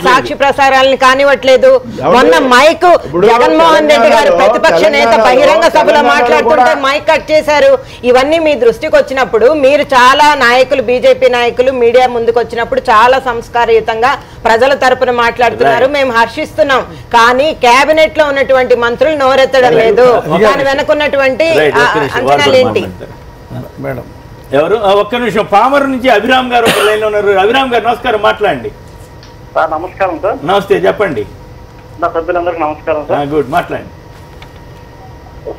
సాక్షి ప్రసారాలను కానివ్వట్లేదు. మొన్న మైక్ జగన్మోహన్ రెడ్డి గారు ప్రతిపక్ష నేత బహిరంగ సభలో మాట్లాడుతుంటే మైక్ కట్ చేశారు. ఇవన్నీ మీ దృష్టికి వచ్చినప్పుడు మీరు చాలా నాయకులు, బీజేపీ నాయకులు మీడియా ముందుకు వచ్చినప్పుడు చాలా సంస్కారయుతంగా ప్రజల తరపున మాట్లాడుతున్నారు, మేము హర్షిస్తున్నాం. కానీ కేబినెట్ లో ఉన్నటువంటి మంత్రులు నోరెత్తడం లేదు. దాని వెనుకున్నటువంటి అంచనాలేంటి? మేడం ఎవరు? ఒక్క నిమిషం. పామర్ నుంచి అభిరామ్ గారు ఒక లైన్ లో ఉన్నారు. అభిరామ్ గారు నమస్కారం, మాట్లాడండి. సార్ నమస్కారం సార్. నమస్తే, చెప్పండి. నా సభ్యులందరికీ నమస్కారం సార్. గుడ్, మాట్లాడండి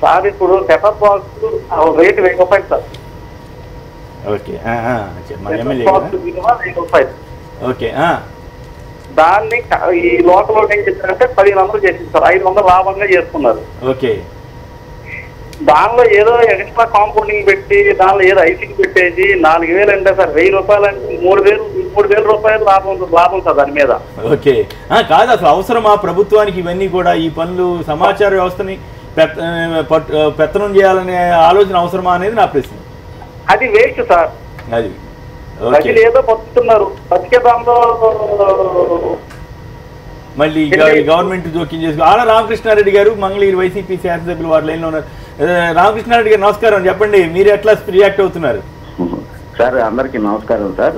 సార్. ఇప్పుడు సెటప్ బాక్స్ రేట్ 1000 రూపాయలు సార్. Okay, okay. దాన్ని ఈ లోకల్ ఏం చేస్తారంటే 1500 చేసింది సార్, 500 లాభంగా చేసుకున్నారు. ఓకే. దానిలో ఏదో ఎక్స్ట్రా కాంపౌండింగ్ పెట్టి దానిలో ఏదో ఐసింగ్ పెట్టేసి 4000 అంటే సార్ 1000 రూపాయలు అంటే 3000 రూపాయలు లాభం సార్ దాని మీద. ఓకే, కాదు అసలు అవసరమా ప్రభుత్వానికి ఇవన్నీ కూడా? ఈ పనులు సమాచార వ్యవస్థని పెత్తనం చేయాలనే ఆలోచన అవసరమా అనేది నా ప్రశ్న. అది వేస్ట్ సార్. అది ప్రజలు ఏదో బతుకుతున్నారు, బతికే దాంతో మళ్ళీ గవర్నమెంట్ జోక్యం చేసుకో. ఆడ రామకృష్ణారెడ్డి గారు మంగళగిరి వైసీపీ శాసనసభ్యులు వారి లైన్లో ఉన్నారు. రామకృష్ణారెడ్డి గారు నమస్కారం, చెప్పండి మీరు ఎట్లా రియాక్ట్ అవుతున్నారు? సార్ అందరికీ నమస్కారం సార్.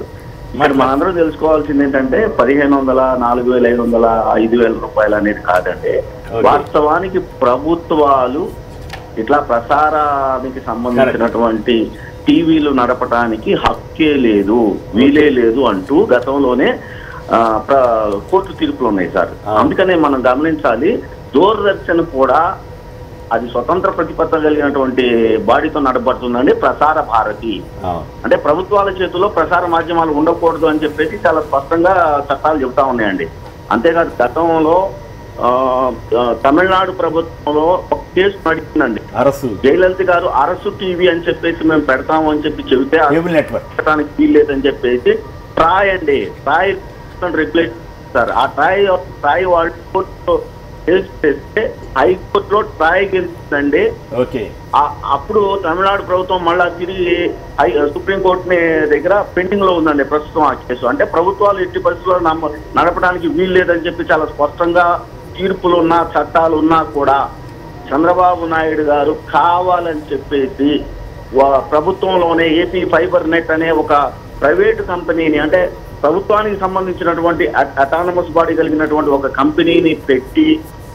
మరి మనందరూ తెలుసుకోవాల్సింది ఏంటంటే 1500, 4500, 5000 రూపాయలు అనేది కాదండి. వాస్తవానికి ప్రభుత్వాలు ఇట్లా ప్రసారానికి సంబంధించినటువంటి టీవీలు నడపడానికి హక్కే లేదు, వీలే లేదు అంటూ గతంలోనే కోర్టు తీర్పులు ఉన్నాయి సార్. అందుకనే మనం గమనించాలి, దూరదర్శన్ కూడా అది స్వతంత్ర ప్రతిపత్తి కలిగినటువంటి బాడీతో నడపడుతుందండి ప్రసార భారతి. అంటే ప్రభుత్వాల చేతిలో ప్రసార మాధ్యమాలు ఉండకూడదు అని చెప్పేసి చాలా స్పష్టంగా చట్టాలు చెబుతా ఉన్నాయండి. అంతేకాదు గతంలో తమిళనాడు ప్రభుత్వంలో ఒక కేసు నడిచిందండి. జయలలిత గారు అరసు టీవీ అని చెప్పేసి మేము పెడతాము అని చెప్పి చెబితే పెట్టడానికి వీల్లేదని చెప్పేసి ట్రాయ్ రెగ్యులేట్ సార్. ఆ ట్రాయ్ వాళ్ళు చేస్తే హైకోర్టులో ట్రాయ్ గెలిచిందండి. అప్పుడు తమిళనాడు ప్రభుత్వం మళ్ళా తిరిగి సుప్రీంకోర్టు దగ్గర పెండింగ్ లో ఉందండి ప్రస్తుతం ఆ కేసు. అంటే ప్రభుత్వాలు ఎట్టి పరిస్థితుల్లో నడపడానికి వీలు లేదని చెప్పి చాలా స్పష్టంగా తీర్పులు ఉన్నా చట్టాలు ఉన్నా కూడా చంద్రబాబు నాయుడు గారు కావాలని చెప్పేసి ప్రభుత్వంలోనే ఏపీ ఫైబర్ నెట్ అనే ఒక ప్రైవేటు కంపెనీని, అంటే ప్రభుత్వానికి సంబంధించినటువంటి అటానమస్ బాడీ కలిగినటువంటి ఒక కంపెనీని పెట్టి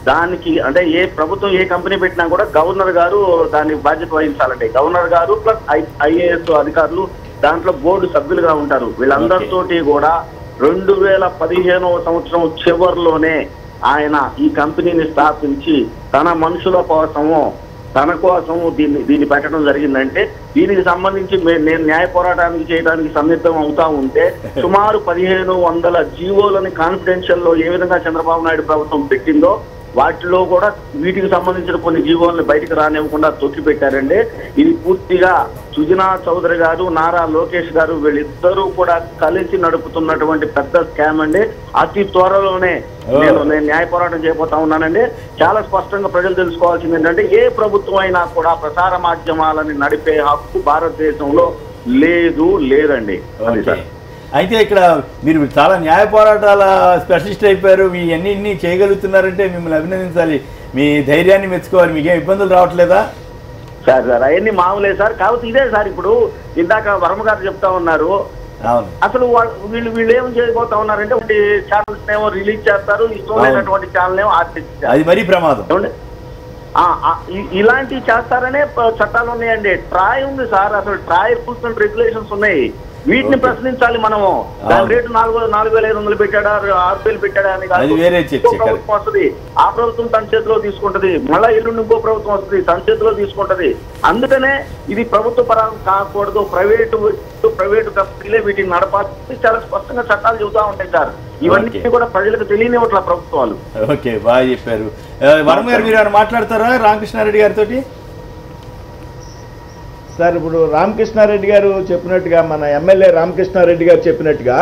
దానికి అంటే ఏ ప్రభుత్వం ఏ కంపెనీ పెట్టినా కూడా గవర్నర్ గారు దానికి బాధ్యత వహించాలండి. గవర్నర్ గారు ప్లస్ ఐఏఎస్ అధికారులు దాంట్లో బోర్డు సభ్యులుగా ఉంటారు. వీళ్ళందరితోటి కూడా 2015వ సంవత్సరం చివరిలోనే ఆయన ఈ కంపెనీని స్థాపించి తన మనుషుల కోసము తన కోసము దీన్ని పెట్టడం జరిగిందంటే దీనికి సంబంధించి నేను న్యాయ పోరాటానికి చేయడానికి సన్నిద్ధం అవుతా ఉంటే సుమారు 1500 జీవోలని కాన్ఫిడెన్షియల్ లో ఏ విధంగా చంద్రబాబు నాయుడు ప్రభుత్వం పెట్టిందో వాటిలో కూడా వీటికి సంబంధించిన కొన్ని జీవోలను బయటకు రానివ్వకుండా తొక్కి పెట్టారండి. ఇది పూర్తిగా సుజనా చౌదరి గారు, నారా లోకేష్ గారు వీళ్ళిద్దరూ కూడా కలిసి నడుపుతున్నటువంటి పెద్ద స్కామ్ అండి. అతి త్వరలోనే నేను న్యాయ పోరాటం చేయబోతా ఉన్నానండి. చాలా స్పష్టంగా ప్రజలు తెలుసుకోవాల్సింది ఏంటంటే ఏ ప్రభుత్వం అయినా కూడా ప్రసార మాధ్యమాలని నడిపే హక్కు భారతదేశంలో లేదండి. అయితే ఇక్కడ మీరు చాలా న్యాయ పోరాటాల స్పెషలిస్ట్ అయిపోయారు, మీ అన్నింటినీ చేయగలుగుతున్నారంటే మిమ్మల్ని అభినందించాలి, మీ ధైర్యాన్ని మెచ్చుకోవాలి. మీకేం ఇబ్బందులు రావట్లేదా? సార్ అవన్నీ మామూలే సార్. కాబట్టి ఇదే సార్ ఇప్పుడు ఇందాక వర్మ గారు చెప్తా ఉన్నారు, అసలు వీళ్ళు ఏం చేయబోతా ఉన్నారంటే ఛానల్స్ ఏమో రిలీజ్ చేస్తారు, ఇష్టమైనటువంటి ఛానల్ ఏమో ఆర్టిస్ట్, అది మరీ ప్రమాదం. ఇలాంటివి చేస్తారనే చట్టాలు ఉన్నాయండి. ట్రాయ్ ఉంది సార్, అసలు ట్రాయ్ రూల్స్ అండ్ రెగ్యులేషన్స్ ఉన్నాయి. వీటిని ప్రశ్నించాలి మనము. దాని రేటు 4,500 పెట్టాడా 6,000 పెట్టాడా అని ప్రభుత్వం వస్తుంది. ఆ ప్రభుత్వం తన చేతిలో తీసుకుంటది, మళ్ళా ఎల్లుండి ఇంకో ప్రభుత్వం వస్తుంది తన చేతిలో తీసుకుంటది. అందుకనే ఇది ప్రభుత్వ పరం కాకూడదు, ప్రైవేటు కంపెనీలే వీటిని నడపాలి చాలా స్పష్టంగా చట్టాలు చెబుతా ఉంటాయి సార్. ఇవన్నీ కూడా ప్రజలకు తెలియనివ్వట్ల ప్రభుత్వాలు. ఓకే, బాగా చెప్పారు. వర్మ గారు మీరు మాట్లాడతారా రామకృష్ణారెడ్డి గారితో? సార్ ఇప్పుడు రామకృష్ణారెడ్డి గారు చెప్పినట్టుగా, మన ఎమ్మెల్యే రామకృష్ణారెడ్డి గారు చెప్పినట్టుగా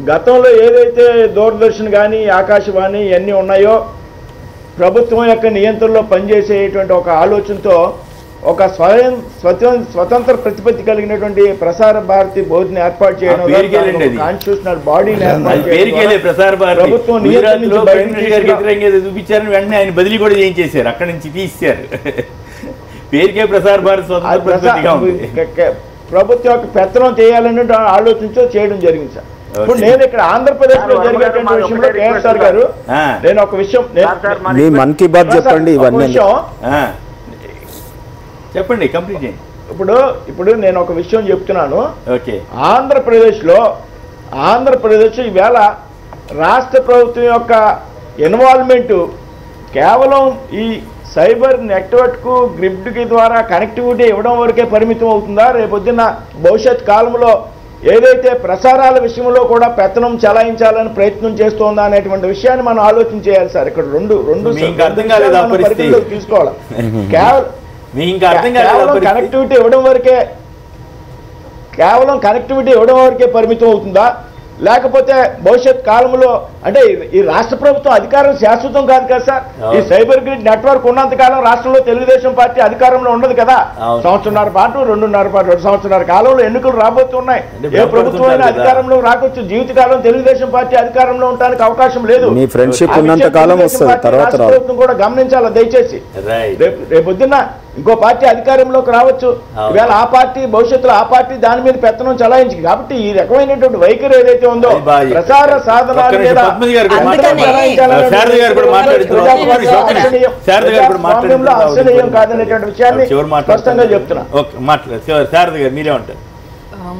గతంలో ఏదైతే దూరదర్శన్ కానీ ఆకాశవాణి ఇవన్నీ ఉన్నాయో ప్రభుత్వం యొక్క నియంత్రణలో పనిచేసేటువంటి ఒక ఆలోచనతో ఒక స్వతంత్ర ప్రతిపత్తి కలిగినటువంటి ప్రసార భారతి బోర్డుని ఏర్పాటు చేయడం, కాన్స్టిట్యూషనల్ బాడీని ప్రభుత్వం చూపించారని వెంటనే ఆయన బదిలీ కూడా చేయించేశారు, అక్కడి నుంచి తీశారు. పేరుకే ప్రసార భారతి ప్రభుత్వం యొక్క పెత్తనం చేయాలని ఆలోచించో చేయడం జరిగింది సార్. ఇప్పుడు నేను ఇక్కడ ఆంధ్రప్రదేశ్ లో జరిగేటువంటి విషయంలో కేఎస్ఆర్ గారు నేను ఒక విషయం చెప్పండి కంప్లీట్ చేయండి. ఇప్పుడు నేను ఒక విషయం చెప్తున్నాను. ఆంధ్రప్రదేశ్ ఈవేళ రాష్ట్ర ప్రభుత్వం యొక్క ఇన్వాల్వ్మెంట్ కేవలం ఈ సైబర్ నెట్వర్క్ గ్రిడ్కి ద్వారా కనెక్టివిటీ ఇవ్వడం వరకే పరిమితం అవుతుందా? రేపొద్దున్న భవిష్యత్ కాలంలో ఏదైతే ప్రసారాల విషయంలో కూడా పెత్తనం చలాయించాలని ప్రయత్నం చేస్తోందా అనేటువంటి విషయాన్ని మనం ఆలోచన చేయాలి సార్. ఇక్కడ రెండు పరిస్థితుల్లో తీసుకోవాలి. కేవలం కనెక్టివిటీ ఇవ్వడం వరకే పరిమితం అవుతుందా, లేకపోతే భవిష్యత్ కాలంలో అంటే ఈ రాష్ట్ర ప్రభుత్వం అధికారం శాశ్వతం కాదు కదా సార్. ఈ సైబర్ గ్రిడ్ నెట్వర్క్ ఉన్నంత కాలం రాష్ట్రంలో తెలుగుదేశం పార్టీ అధికారంలో ఉండదు కదా. సంవత్సరాల పాటు 2 సంవత్సరాల కాలంలో ఎన్నికలు రాబోతున్నాయి. ఏ ప్రభుత్వం అయినా అధికారంలో రాకొచ్చు, జీవితకాలం తెలుగుదేశం పార్టీ అధికారంలో ఉండడానికి అవకాశం లేదు. ప్రభుత్వం కూడా గమనించాలి దయచేసి. రేపొద్దున్న ఇంకో పార్టీ అధికారంలోకి రావచ్చు, ఇవాళ ఆ పార్టీ భవిష్యత్తులో ఆ పార్టీ దాని మీద పెత్తనం చలాయించి. కాబట్టి ఈ రకమైనటువంటి వైఖరి ఏదైతే ఉందో ప్రసార సాధనాల మీద అసహనీయం కాదనేటువంటి విషయాన్ని స్పష్టంగా చెప్తున్నా.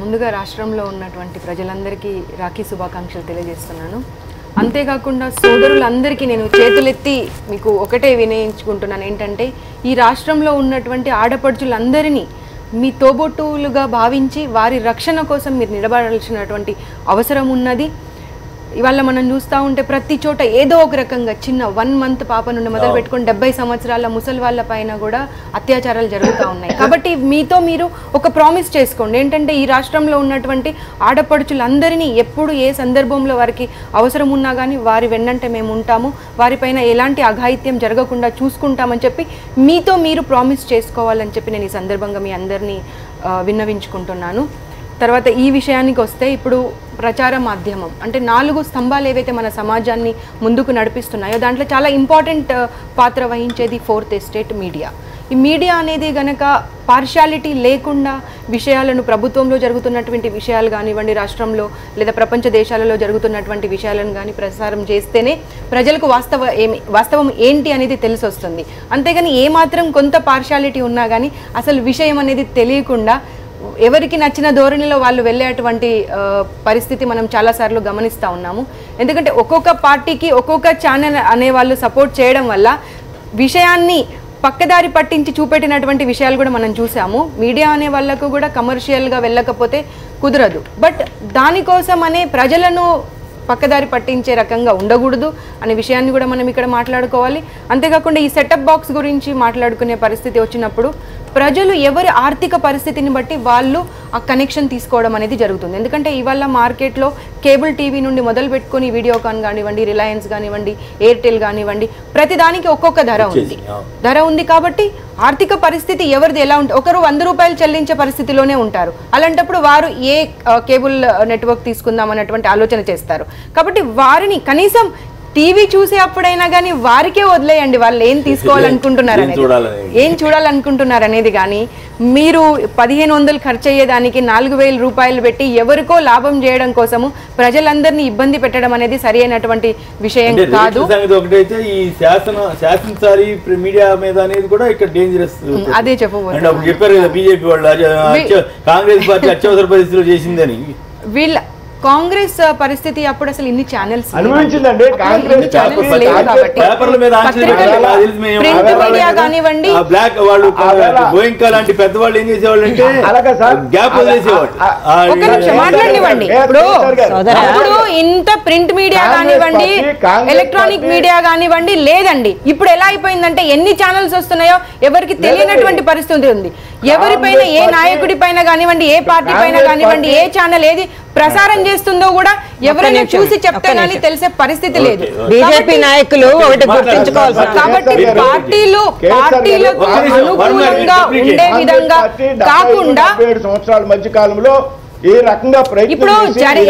ముందుగా రాష్ట్రంలో ఉన్నటువంటి ప్రజలందరికీ రాఖీ శుభాకాంక్షలు తెలియజేస్తున్నాను. అంతేకాకుండా సోదరులందరికీ నేను చేతులెత్తి మీకు ఒకటే వినయించుకుంటున్నాను ఏంటంటే, ఈ రాష్ట్రంలో ఉన్నటువంటి ఆడపడుచులందరినీ మీ తోబొట్టులుగా భావించి వారి రక్షణ కోసం మీరు నిలబడాల్సినటువంటి అవసరం ఉన్నది. ఇవాళ మనం చూస్తూ ఉంటే ప్రతి చోట ఏదో ఒక రకంగా చిన్న 1 మంత్ పాప నుండి మొదలు పెట్టుకొని 70 సంవత్సరాల ముసలి వాళ్ళ పైన కూడా అత్యాచారాలు జరుగుతూ ఉన్నాయి. కాబట్టి మీతో మీరు ఒక ప్రామిస్ చేసుకోండి ఏంటంటే, ఈ రాష్ట్రంలో ఉన్నటువంటి ఆడపడుచులందరినీ ఎప్పుడు ఏ సందర్భంలో వారికి అవసరం ఉన్నా కానీ వారి వెన్నంటే మేము ఉంటాము, వారిపైన ఎలాంటి అఘాయిత్యం జరగకుండా చూసుకుంటామని చెప్పి మీతో మీరు ప్రామిస్ చేసుకోవాలని చెప్పి నేను ఈ సందర్భంగా మీ అందరినీ విన్నవించుకుంటున్నాను. తర్వాత ఈ విషయానికి వస్తే, ఇప్పుడు ప్రచార మాధ్యమం అంటే 4 స్తంభాలు ఏవైతే మన సమాజాన్ని ముందుకు నడిపిస్తున్నాయో దాంట్లో చాలా ఇంపార్టెంట్ పాత్ర వహించేది 4th ఎస్టేట్ మీడియా. ఈ మీడియా అనేది గనక పార్షాలిటీ లేకుండా విషయాలను, ప్రభుత్వంలో జరుగుతున్నటువంటి విషయాలు కానివ్వండి, రాష్ట్రంలో లేదా ప్రపంచ దేశాలలో జరుగుతున్నటువంటి విషయాలను కానీ ప్రసారం చేస్తేనే ప్రజలకు వాస్తవం ఏంటి అనేది తెలిసి వస్తుంది. అంతేగాని ఏమాత్రం కొంత పార్షాలిటీ ఉన్నా కానీ అసలు విషయం అనేది తెలియకుండా ఎవరికి నచ్చిన ధోరణిలో వాళ్ళు వెళ్ళేటువంటి పరిస్థితి మనం చాలాసార్లు గమనిస్తూ ఉన్నాము. ఎందుకంటే ఒక్కొక్క పార్టీకి ఒక్కొక్క ఛానల్ అనేవాళ్ళు సపోర్ట్ చేయడం వల్ల విషయాన్ని పక్కదారి పట్టించి చూపెట్టినటువంటి విషయాలు కూడా మనం చూసాము. మీడియా అనే వాళ్ళకు కూడా కమర్షియల్గా వెళ్ళకపోతే కుదరదు. బట్ దానికోసమనే ప్రజలను పక్కదారి పట్టించే రకంగా ఉండకూడదు అనే విషయాన్ని కూడా మనం ఇక్కడ మాట్లాడుకోవాలి. అంతేకాకుండా ఈ సెటప్ బాక్స్ గురించి మాట్లాడుకునే పరిస్థితి వచ్చినప్పుడు ప్రజలు ఎవరి ఆర్థిక పరిస్థితిని బట్టి వాళ్ళు ఆ కనెక్షన్ తీసుకోవడం అనేది జరుగుతుంది. ఎందుకంటే ఇవాళ మార్కెట్లో కేబుల్ టీవీ నుండి మొదలు పెట్టుకొని వీడియోకాన్ కానివ్వండి, రిలయన్స్ కానివ్వండి, ఎయిర్టెల్ కానివ్వండి, ప్రతిదానికి ఒక్కొక్క ధర ఉంది. కాబట్టి ఆర్థిక పరిస్థితి ఎవరిది ఎలా ఉంటుంది, ఒకరు 100 రూపాయలు చెల్లించే పరిస్థితిలోనే ఉంటారు. అలాంటప్పుడు వారు ఏ కేబుల్ నెట్వర్క్ తీసుకుందాం అన్నటువంటి ఆలోచన చేస్తారు. కాబట్టి వారిని కనీసం టీవీ చూసే అప్పుడైనా కానీ వారికే వదిలేయండి, వాళ్ళు ఏం తీసుకోవాలనుకుంటున్నారు ఏం చూడాలనుకుంటున్నారు అనేది. కానీ మీరు 1500 ఖర్చు అయ్యేదానికి 4000 రూపాయలు పెట్టి ఎవరికో లాభం చేయడం కోసము ప్రజలందరినీ ఇబ్బంది పెట్టడం అనేది సరి అయినటువంటి విషయం కాదు. ఒకటైతే ఈ శాసనసారి మీడియా మీద అనేది కూడా ఇక్కడ డేంజరస్. అదే చెప్పబోతున్నారు. అప్పుడు చెప్పారు కదా బీజేపీ వాళ్ళు కాంగ్రెస్ పార్టీ అత్యవసర పరిస్థితిలో చేసిందని. వీళ్ళ కాంగ్రెస్ పరిస్థితి అప్పుడు అసలు ఇన్ని ఛానల్స్ అనుభవించిందండి. ప్రింట్ మీడియా కానివ్వండి, లాంటి పెద్దవాళ్ళు ఏం చేసేవాళ్ళు అంటే గ్యాప్ వదిలేసేవాళ్ళు. మాట్లాడివ్వండి. ఇప్పుడు ఇంత ప్రింట్ మీడియా కానివ్వండి, ఎలక్ట్రానిక్ మీడియా కానివ్వండి లేదండి. ఇప్పుడు ఎలా అయిపోయిందంటే ఎన్ని ఛానల్స్ వస్తున్నాయో ఎవరికి తెలియనటువంటి పరిస్థితి ఉంది. ఎవరిపైన, ఏ నాయకుడి పైన కానివ్వండి, ఏ పార్టీ పైన కానివ్వండి, ఏ ఛానల్ ఏది ప్రసారం చేస్తుందో కూడా ఎవరైనా చూసి చెప్తే గానీ తెలిసే పరిస్థితి లేదు. బీజేపీ నాయకులు ఒకటి గుర్తించుకోవాలి. కాబట్టి పార్టీలకు అనుకూలంగా ఉండే విధంగా కాకుండా 7 సంవత్సరాల మధ్య కాలంలో ఏ రకంగా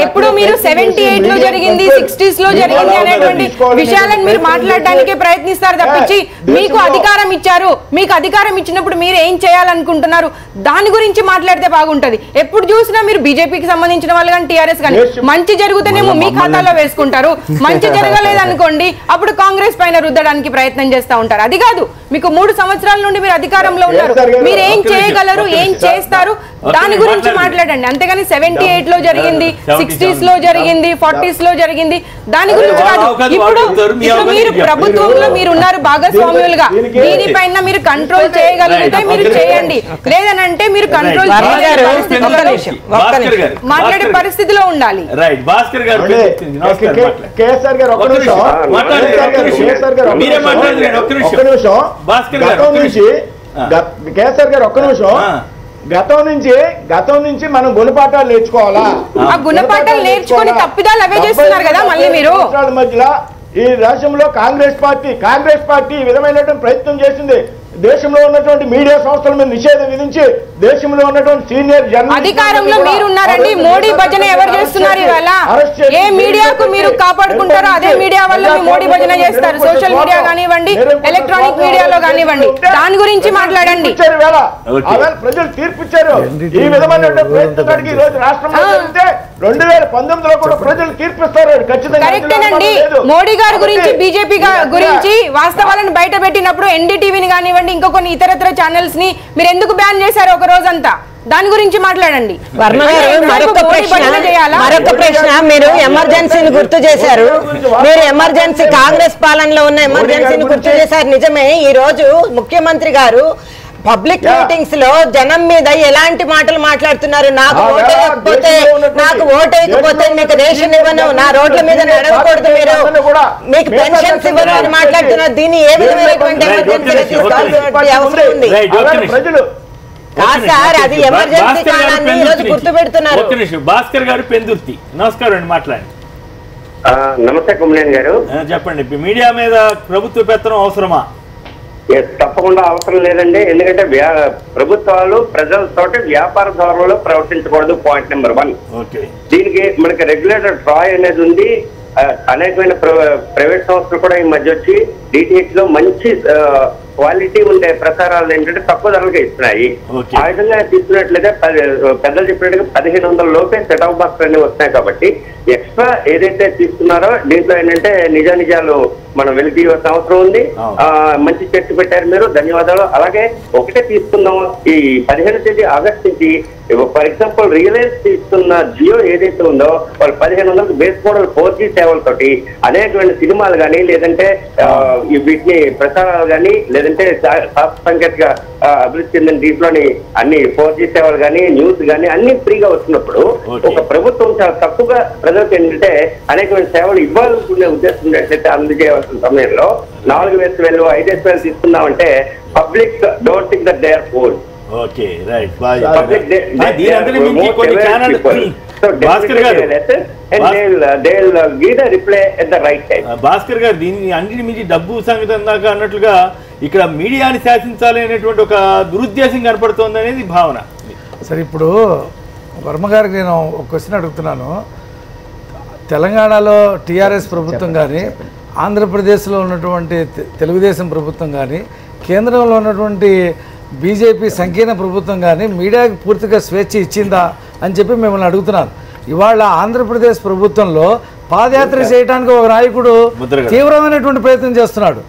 ఎప్పుడు మీరు 78 లో జరిగింది, 60s లో జరిగింది అనేటువంటి విషయాలను మీరు మాట్లాడడానికి ప్రయత్నిస్తారు తప్పించి మీకు అధికారం ఇచ్చారు, మీకు అధికారం ఇచ్చినప్పుడు మీరు ఏం చేయాలనుకుంటున్నారు దాని గురించి మాట్లాడితే బాగుంటది. ఎప్పుడు చూసినా మీరు బీజేపీకి సంబంధించిన వాళ్ళు కానీ టీఆర్ఎస్ కానీ మంచి జరుగుతూనేమో మీ ఖాతాలో వేసుకుంటారు, మంచి జరగలేదనుకోండి అప్పుడు కాంగ్రెస్ పైన రుద్దడానికి ప్రయత్నం చేస్తూ ఉంటారు. అది కాదు, మీకు 3 సంవత్సరాల నుండి మీరు అధికారంలో ఉన్నారు, మీరు ఏం చేయగలరు, ఏం చేస్తారు దాని గురించి మాట్లాడండి. అంతేగాని 78 లో జరిగింది, 60s లో జరిగింది, 40s లో జరిగింది దాని గురించి కాదు. ఇప్పుడు మీరు ప్రభుత్వంలో మీరు ఉన్నారు భాగస్వామ్యులుగా, దీనిపైన మీరు కంట్రోల్ చేయగలిగితే మీరు చేయండి, లేదనంటే మీరు కంట్రోల్ మాట్లాడే పరిస్థితిలో ఉండాలి. గతం నుంచి మనం గుణపాఠాలు నేర్చుకోవాలా? ఆ గుణపాఠాలు నేర్చుకొని తప్పిదాలు అవే చేస్తున్నారు కదా మళ్ళీ మీరు. మధ్యలో ఈ రాష్ట్రంలో కాంగ్రెస్ పార్టీ ఈ విధమైనటువంటి ప్రయత్నం చేసింది. దేశంలో ఉన్నటువంటి మీడియా సంస్థల మీద నిషేధం విధించి దేశంలో ఉన్నటువంటి సీనియర్ జర్నలిస్ట్ అధికారంలో మీరు ఉన్నారండి. మోడీ భజన ఎవరు చేస్తున్నారు ఇవాళ? ఏ మీడియాకు మీరు కాపాడుకుంటారో అదే మీడియా వల్ల మోడీ భజన చేస్తారు. సోషల్ మీడియా కానివ్వండి, ఎలక్ట్రానిక్ మీడియాలో కానివ్వండి, దాని గురించి మాట్లాడండి. ప్రజలు తీర్పిచ్చారు. ఈ విధమైనటువంటి ప్రయత్నానికి ఈ రోజు రాష్ట్రంలో 2019లో కూడా ప్రజలు తీర్పిస్తారు ఖచ్చితంగా. కరెక్టేనండి. మోడీ గారి గురించి, బీజేపీ గురించి వాస్తవాలను బయట పెట్టినప్పుడు ఎన్డీటీవీని కానివ్వండి, ఇంకో కొన్ని ఇతరత్ర ఛానల్స్ ని మీరు ఎందుకు బ్యాన్ చేశారు ఒక రోజంతా? దాని గురించి మాట్లాడండి. మరొక ప్రశ్న, మీరు ఎమర్జెన్సీని గుర్తు చేశారు. మీరు ఎమర్జెన్సీ, కాంగ్రెస్ పాలనలో ఉన్న ఎమర్జెన్సీని గుర్తు చేశారు. నిజమే, ఈ రోజు ముఖ్యమంత్రి గారు పబ్లిక్ మీటింగ్స్ లో జనం మీద ఎలాంటి మాటలు మాట్లాడుతున్నారు? నాకు ఓటేయకపోతే మీకు రేషన్ ఇవ్వను, నా రోడ్ల మీద నడవకూడదు, మీరు మీకు పెన్షన్స్ ఇవ్వను అని మాట్లాడుతున్నారు. దీన్ని ఏ విధమైనటువంటి ఎమర్జెన్సీగా తీసుకోవాల్సిన అవసరం ఉంది? సార్, అది ఎమర్జెన్సీ కాలాన్ని ఈ రోజు గుర్తు పెడుతున్నారు. భాస్కర్ గారు పెందుర్తి, నమస్కారం అండి, మాట్లాడండి. నమస్తే కుమలేన్ గారు, చెప్పండి. మీడియా మీద ప్రభుత్వ పెత్తనం అవసరమా? తప్పకుండా అవసరం లేదండి. ఎందుకంటే ప్రభుత్వాలు ప్రజలతోటి వ్యాపార ధోరణిలో ప్రవర్తించకూడదు. Point number 1. దీనికి మనకి రెగ్యులేటర్ ట్రాయ్ అనేది ఉంది. అనేకమైన ప్రైవేట్ సంస్థలు కూడా ఈ మధ్య వచ్చి డిటిహెచ్ లో మంచి క్వాలిటీ ఉండే ప్రసారాలు ఏంటంటే తక్కువ ధరలుగా ఇస్తున్నాయి. ఆ విధంగా తీసుకున్నట్లయితే పెద్దలు చెప్పినట్టుగా 1500 లోపే సెట్ ఆఫ్ బాక్స్ అన్ని వస్తున్నాయి. కాబట్టి ఎక్స్ట్రా ఏదైతే తీసుకున్నారో దీంట్లో ఏంటంటే నిజాలు మనం వెలికి తీయవలసిన అవసరం ఉంది. మంచి చర్చ పెట్టారు మీరు, ధన్యవాదాలు. అలాగే ఒకటే తీసుకుందాం, ఈ 15వ తేదీ ఆగస్టు నుంచి ఫర్ ఎగ్జాంపుల్ రియలైజ్ తీసుకున్న జియో ఏదైతే ఉందో వాళ్ళు 1500 బేస్ మోడల్ 4G సేవలతోటి అనేకమైన సినిమాలు కానీ లేదంటే వీటిని ప్రసారాలు కానీ లేదంటే సాంకేతిక అభివృద్ధి చెందిన దీంట్లోని అన్ని 4G సేవలు కానీ న్యూస్ కానీ అన్ని ఫ్రీగా వస్తున్నప్పుడు ఒక ప్రభుత్వం చాలా తక్కువగా ప్రజలకు ఏంటంటే అనేకమైన సేవలు ఇవ్వాలనుకునే ఉద్దేశం ఏంటంటే అందజేయవలసిన సమయంలో 4000 5,000 తీసుకుందామంటే public don't think that they are poor. Okay right Bhaskar garu దీన్ని అన్నిటి మించి డబ్బు సంగతం దాకా అన్నట్లుగా ఇక్కడ మీడియాని శాసించాలి అనేటువంటి ఒక దురుద్దేశం కనపడుతోంది అనేది భావన. సరే, ఇప్పుడు వర్మ గారికి నేను ఒక క్వశ్చన్ అడుగుతున్నాను. తెలంగాణలో టీఆర్ఎస్ ప్రభుత్వం కానీ ఆంధ్రప్రదేశ్లో ఉన్నటువంటి తెలుగుదేశం ప్రభుత్వం కానీ కేంద్రంలో ఉన్నటువంటి బీజేపీ సంకీర్ణ ప్రభుత్వం కానీ మీడియాకి పూర్తిగా స్వేచ్ఛ ఇచ్చిందా అని చెప్పి మిమ్మల్ని అడుగుతున్నాను. ఇవాళ ఆంధ్రప్రదేశ్ ప్రభుత్వంలో పాదయాత్ర చేయడానికి ఒక నాయకుడు తీవ్రమైనటువంటి ప్రయత్నం చేస్తున్నాడు.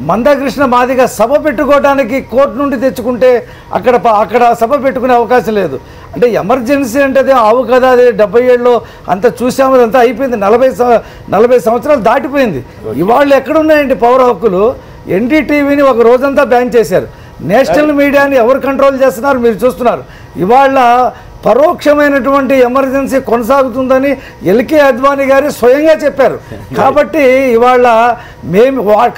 మందకృష్ణ మాదిగ సభ పెట్టుకోవడానికి కోర్టు నుండి తెచ్చుకుంటే అక్కడ సభ పెట్టుకునే అవకాశం లేదు. అంటే ఎమర్జెన్సీ అంటే అదే ఆవు కదా, అదే 70 ఏళ్ళలో అంతా చూసాము, అంతా అయిపోయింది. 40 సంవత్సరాలు దాటిపోయింది. ఇవాళ ఎక్కడున్నాయండి పౌర హక్కులు? ఎన్డీటీవీని ఒక రోజంతా బ్యాన్ చేశారు. నేషనల్ మీడియాని ఎవరు కంట్రోల్ చేస్తున్నారు మీరు చూస్తున్నారు. ఇవాళ పరోక్షమైనటువంటి ఎమర్జెన్సీ కొనసాగుతుందని ఎల్కే అద్వానీ గారు స్వయంగా చెప్పారు. కాబట్టి ఇవాళ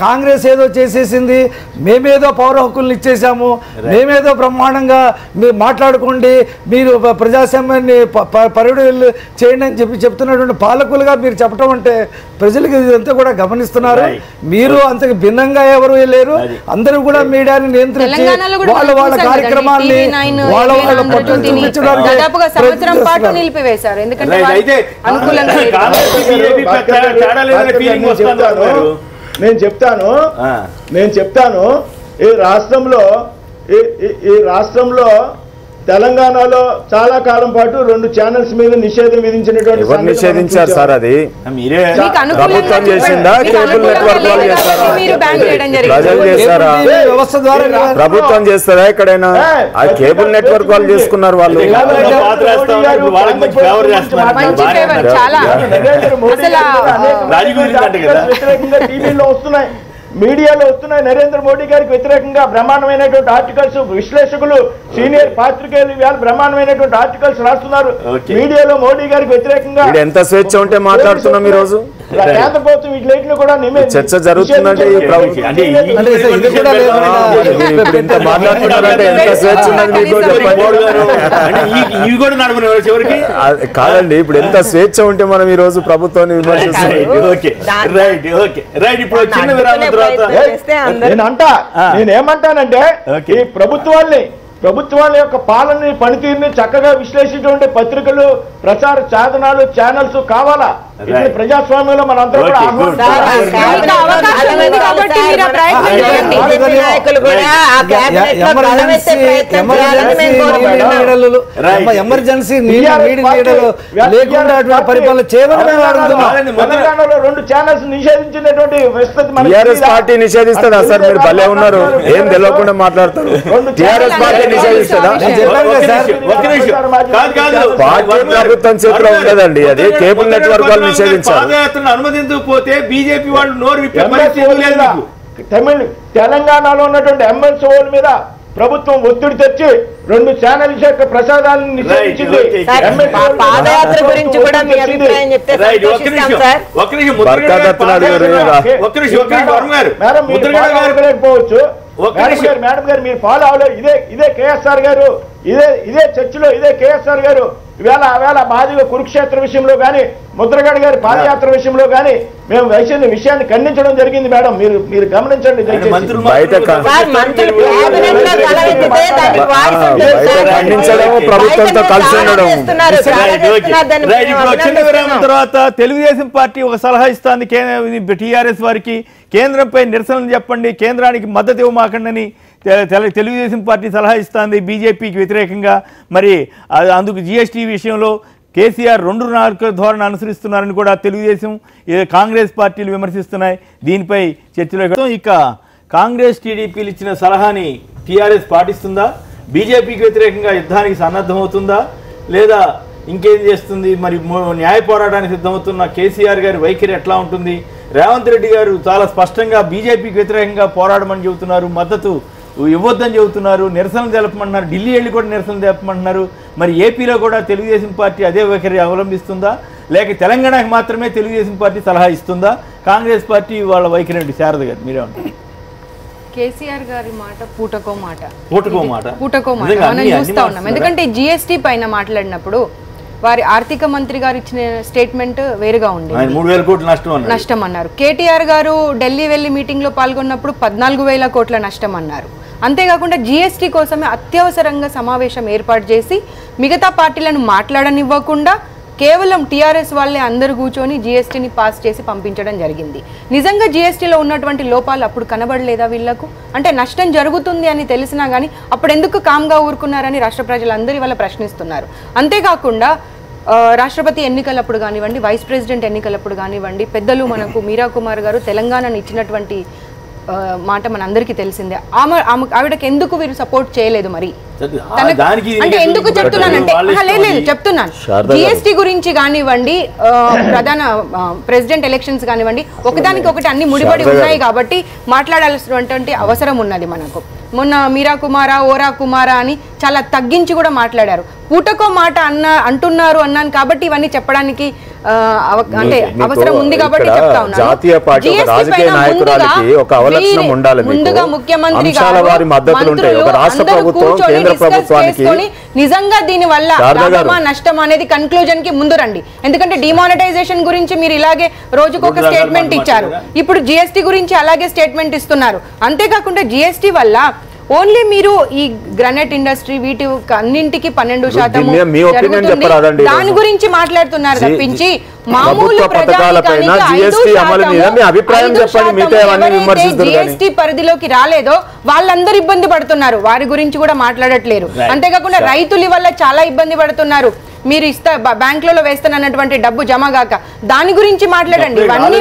కాంగ్రెస్ ఏదో చేసేసింది, మేమేదో పౌర హక్కులను ఇచ్చేసాము, మేమేదో బ్రహ్మాండంగా మీరు మాట్లాడుకోండి, మీరు ప్రజాస్వామ్యాన్ని పరిడుదల చేయండి అని చెప్తున్నటువంటి పాలకులుగా మీరు చెప్పడం అంటే ప్రజలకు ఇదంతా కూడా గమనిస్తున్నారు. మీరు అంతకు భిన్నంగా ఎవరు లేరు. అందరూ కూడా మీడియాని నియంత్రించి వాళ్ళ కార్యక్రమాల్ని వాళ్ళ పట్టును చూపించడానికి దాదాపుగా సంవత్సరం పాటు నిలిపివేశారు. ఎందుకంటే నేను చెప్తాను ఈ రాష్ట్రంలో తెలంగాణలో చాలా కాలం పాటు 2 ఛానల్స్ మీద నిషేధం విధించినటువంటి నిషేధించారు సార్. అది ప్రభుత్వం చేసిందా, కేబుల్ నెట్వర్క్ వాళ్ళు చేస్తారా, ప్రజలు చేస్తారా, వ్యవస్థ ద్వారా ప్రభుత్వం చేస్తారా? ఎక్కడైనా ఆ కేబుల్ నెట్వర్క్ వాళ్ళు చేసుకున్నారు. వాళ్ళు వ్యతిరేకంగా టీవీలో వస్తున్నాయి, మీడియాలో వస్తున్నాయి. నరేంద్ర మోడీ గారికి వ్యతిరేకంగా బ్రహ్మాండమైనటువంటి ఆర్టికల్స్, విశ్లేషకులు సీనియర్ పాత్రికేయులు ఇవాళ బ్రహ్మాండమైనటువంటి ఆర్టికల్స్ రాస్తున్నారు. మీడియాలో మోడీ గారికి వ్యతిరేకంగా ఎంత స్వేచ్ఛ ఉంటే మాట్లాడుతున్నాం ఈ రోజు. కేంద్ర ప్రభుత్వం వీటిలో కూడా చర్చ జరుగుతుందంటే మాట్లాడుతున్నారంటే ఎంత స్వేచ్ఛ ఉన్నది మీకు చెప్పండి. కాదండి, ఇప్పుడు ఎంత స్వేచ్ఛ ఉంటే మనం ఈ రోజు ప్రభుత్వాన్ని విమర్శిస్తున్నాం. నేనేమంటానంటే ఈ ప్రభుత్వాల యొక్క పాలన పనితీరుని చక్కగా విశ్లేషించే పత్రికలు, ప్రసార సాధనాలు, ఛానల్స్ కావాలా? ప్రజాస్వామ్యంలో మనందరూ కూడా ఎమర్జెన్సీ లేకుండా పరిపాలన చేయమని తెలంగాణలో 2 ఛానల్స్ నిషేధించినటువంటి టీఆర్ఎస్ పార్టీ నిషేధిస్తుందా సార్? మీరు భలే ఉన్నారు, ఏం తెలియకుండా మాట్లాడతారు. TRS party నిషేధిస్తుందా? పార్టీ ప్రభుత్వం చేతిలో ఉండదండి, అది కేబుల్ నెట్వర్క్ వాళ్ళు నిషేధించారు. అనుమతించకపోతే బీజేపీ వాళ్ళు నోరు తెలంగాణలో ఉన్నటువంటి ఎమ్మెల్సీల మీద ప్రభుత్వం ఒత్తిడి తెచ్చి 2 ఛానల్స్ యొక్క ప్రసాదాలను నిషేధించింది. పాదయాత్ర గురించి కూడా మీ అభిప్రాయం చెప్తే పోవచ్చు. మేడం గారు మీరు ఫాలో అవ్వలేదు. ఇదే కేఎస్ఆర్ గారు, ఇదే చర్చిలో ఇదే కేఎస్ఆర్ గారు ఇవాళ మాదిగ కురుక్షేత్ర విషయంలో కానీ ముద్రగడ గారి పాదయాత్ర విషయంలో కానీ మేము విషయాన్ని ఖండించడం జరిగింది మేడం. మీరు గమనించండి తర్వాత తెలుగుదేశం పార్టీ ఒక సలహా ఇస్తుంది టీఆర్ఎస్ వారికి, కేంద్రంపై నిరసనలు చెప్పండి, కేంద్రానికి మద్దతు ఇవ్వమాకండి తెలుగుదేశం పార్టీ సలహా ఇస్తుంది బీజేపీకి వ్యతిరేకంగా. మరి అందుకు జీఎస్టీ విషయంలో కేసీఆర్ 2 ధోరణి అనుసరిస్తున్నారని కూడా తెలుగుదేశం కాంగ్రెస్ పార్టీలు విమర్శిస్తున్నాయి. దీనిపై చర్చలో ఇక కాంగ్రెస్ టీడీపీలు ఇచ్చిన సలహాని టీఆర్ఎస్ పాటిస్తుందా, బీజేపీకి వ్యతిరేకంగా యుద్ధానికి సన్నద్ధమవుతుందా, లేదా ఇంకేం చేస్తుంది? మరి న్యాయ పోరాటానికి సిద్ధమవుతున్న కేసీఆర్ గారి వైఖరి ఎట్లా ఉంటుంది? రేవంత్ రెడ్డి గారు చాలా స్పష్టంగా బీజేపీకి వ్యతిరేకంగా పోరాడమని చెబుతున్నారు, మద్దతు ఇవ్వద్దని చెబుతున్నారు, నిరసనలు తెలపమంటున్నారు, ఢిల్లీ వెళ్ళి కూడా నిరసనలు తెలపమంటున్నారు. మరి ఏపీలో కూడా తెలుగుదేశం పార్టీ అదే వైఖరి అవలంబిస్తుందా, లేక తెలంగాణకు మాత్రమే తెలుగుదేశం పార్టీ సలహా ఇస్తుందా? కాంగ్రెస్ పార్టీ వాళ్ళ వైఖరి ఏంటి? శారద గారు మీరేమంటారు? కేసీఆర్ గారి మాట పూటకో మాట మనం చూస్తా ఉన్నాం. ఎందుకంటే జిఎస్టీ పైన మాట్లాడినప్పుడు వారి ఆర్థిక మంత్రి గారు ఇచ్చిన స్టేట్మెంట్ వేరుగా ఉంది, 3,000 కోట్ల నష్టం అన్నారు. కేటీఆర్ గారు ఢిల్లీ వెళ్లి మీటింగ్ లో పాల్గొన్నప్పుడు 14,000 కోట్ల నష్టం అన్నారు. అంతేకాకుండా జిఎస్టీ కోసమే అత్యవసరంగా సమావేశం ఏర్పాటు చేసి మిగతా పార్టీలను మాట్లాడనివ్వకుండా కేవలం టీఆర్ఎస్ వాళ్ళే అందరూ కూర్చొని జిఎస్టీని పాస్ చేసి పంపించడం జరిగింది. నిజంగా జిఎస్టీలో ఉన్నటువంటి లోపాలు అప్పుడు కనబడలేదా వీళ్లకు? అంటే నష్టం జరుగుతుంది అని తెలిసినా కానీ అప్పుడు ఎందుకు కామ్గా ఊరుకున్నారని రాష్ట్ర ప్రజలందరూ ఇవాళ ప్రశ్నిస్తున్నారు. అంతేకాకుండా రాష్ట్రపతి ఎన్నికలప్పుడు కానివ్వండి, వైస్ ప్రెసిడెంట్ ఎన్నికలప్పుడు కానివ్వండి, పెద్దలు మనకు మీరా కుమార్ గారు తెలంగాణను ఇచ్చినటువంటి మాట మనందరికీ తెలిసిందే. ఆవిడకి ఎందుకు వీరు సపోర్ట్ చేయలేదు? మరి అంటే ఎందుకు చెప్తున్నానంటే లేదు చెప్తున్నాను, జిఎస్టీ గురించి కానివ్వండి, ప్రధాన ప్రెసిడెంట్ ఎలక్షన్స్ కానివ్వండి, ఒకదానికి ఒకటి అన్ని ముడిపడి ఉన్నాయి కాబట్టి మాట్లాడాల్సినటువంటి అవసరం ఉన్నది మనకు. మొన్న మీరా కుమారా, ఓరా కుమారా అని చాలా తగ్గించి కూడా మాట్లాడారు. పూటకో మాట అంటున్నారు అన్నాను కాబట్టి ఇవన్నీ చెప్పడానికి అంటే అవసరం ఉంది కాబట్టి చెప్తా ఉన్నాను. ముందుగా ముఖ్యమంత్రి నిజంగా దీని వల్ల లాభమా నష్టం అనేది కన్క్లూజన్ కి ముందు రండి. ఎందుకంటే డిమానిటైజేషన్ గురించి మీరు ఇలాగే రోజుకొక స్టేట్మెంట్ ఇచ్చారు, ఇప్పుడు జిఎస్టీ గురించి అలాగే స్టేట్మెంట్ ఇస్తున్నారు. అంతేకాకుండా జిఎస్టీ వల్ల ఓన్లీ మీరు ఈ గ్రానైట్ ఇండస్ట్రీ వీటి అన్నింటికి 12% దాని గురించి మాట్లాడుతున్నారు తప్పించి మామూలు జిఎస్టీ పరిధిలోకి రాలేదో వాళ్ళందరూ ఇబ్బంది పడుతున్నారు, వారి గురించి కూడా మాట్లాడట్లేరు. అంతేకాకుండా రైతుల వల్ల చాలా ఇబ్బంది పడుతున్నారు. మీరు బ్యాంకులలో వేస్తానన్నటువంటి డబ్బు జమగాక దాని గురించి మాట్లాడండి. ఇవన్నీ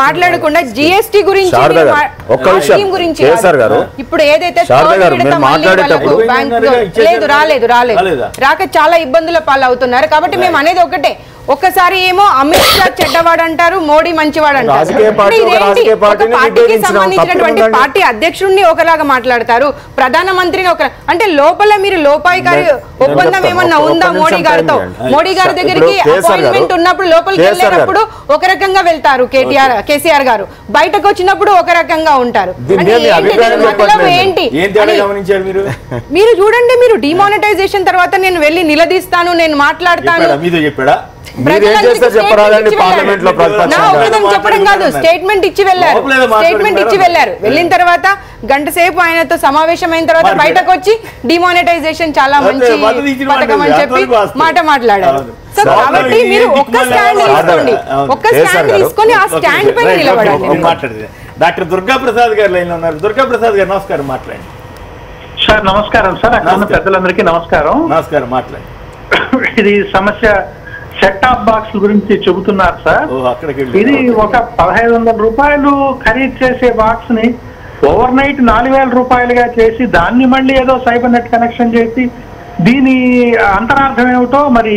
మాట్లాడకుండా జిఎస్టీ గురించి ఇప్పుడు ఏదైతే లేదు రాలేదు రాక చాలా ఇబ్బందుల పాలవుతున్నారు. కాబట్టి మేము అనేది ఒకటే, ఒక్కసారి ఏమో అమిత్ షా చెడ్డవాడు అంటారు, మోడీ మంచివాడు అంటారు. పార్టీకి సంబంధించినటువంటి పార్టీ అధ్యక్షుడిని ఒకలాగా మాట్లాడతారు, ప్రధానమంత్రిని ఒక అంటే లోపల మీరు లోపాయికారి ఒప్పందం ఏమన్నా ఉందా మోడీ గారితో? మోడీ గారి దగ్గరికి అపాయింట్మెంట్ ఉన్నప్పుడు లోపలికి వెళ్ళేటప్పుడు ఒక రకంగా వెళ్తారు కేసీఆర్ గారు, బయటకు వచ్చినప్పుడు ఒక రకంగా ఉంటారు. ఏంటి మీరు చూడండి, మీరు డిమానిటైజేషన్ తర్వాత నేను వెళ్ళి నిలదీస్తాను, నేను మాట్లాడతాను చెప్పడం కాదు, స్టేట్మెంట్ ఇచ్చి వెళ్ళారు. వెళ్ళిన తర్వాత గంట సేపు ఆయనతో సమావేశం అయిన తర్వాత బయటకు వచ్చి డిమానిటైజేషన్ చాలా మంచి పథకం అని చెప్పి మాట మాట్లాడారు. సో కాబట్టి మీరు ఒక్క స్టాండ్ తీసుకొని ఆ స్టాండ్ పై నిలబడండి. డాక్టర్ దుర్గా ప్రసాద్ గారు లైన్ లో ఉన్నారు. దుర్గా ప్రసాద్ గారు నమస్కారం, మాట్లాడండి. సార్ నమస్కారం. సార్ అక్కడ ఉన్న పెద్దలందరికీ నమస్కారం. మాట్లాడండి. ఇది సమస్య సెట్ టాప్ బాక్స్ గురించి చెబుతున్నారు సార్. ఇది ఒక 1,500 రూపాయలు ఖరీదు చేసే బాక్స్ ని ఓవర్ నైట్ 4,000 రూపాయలుగా చేసి దాన్ని మళ్ళీ ఏదో సైబర్ నెట్ కనెక్షన్ చేసి దీని అంతరార్థం ఏమిటో మరి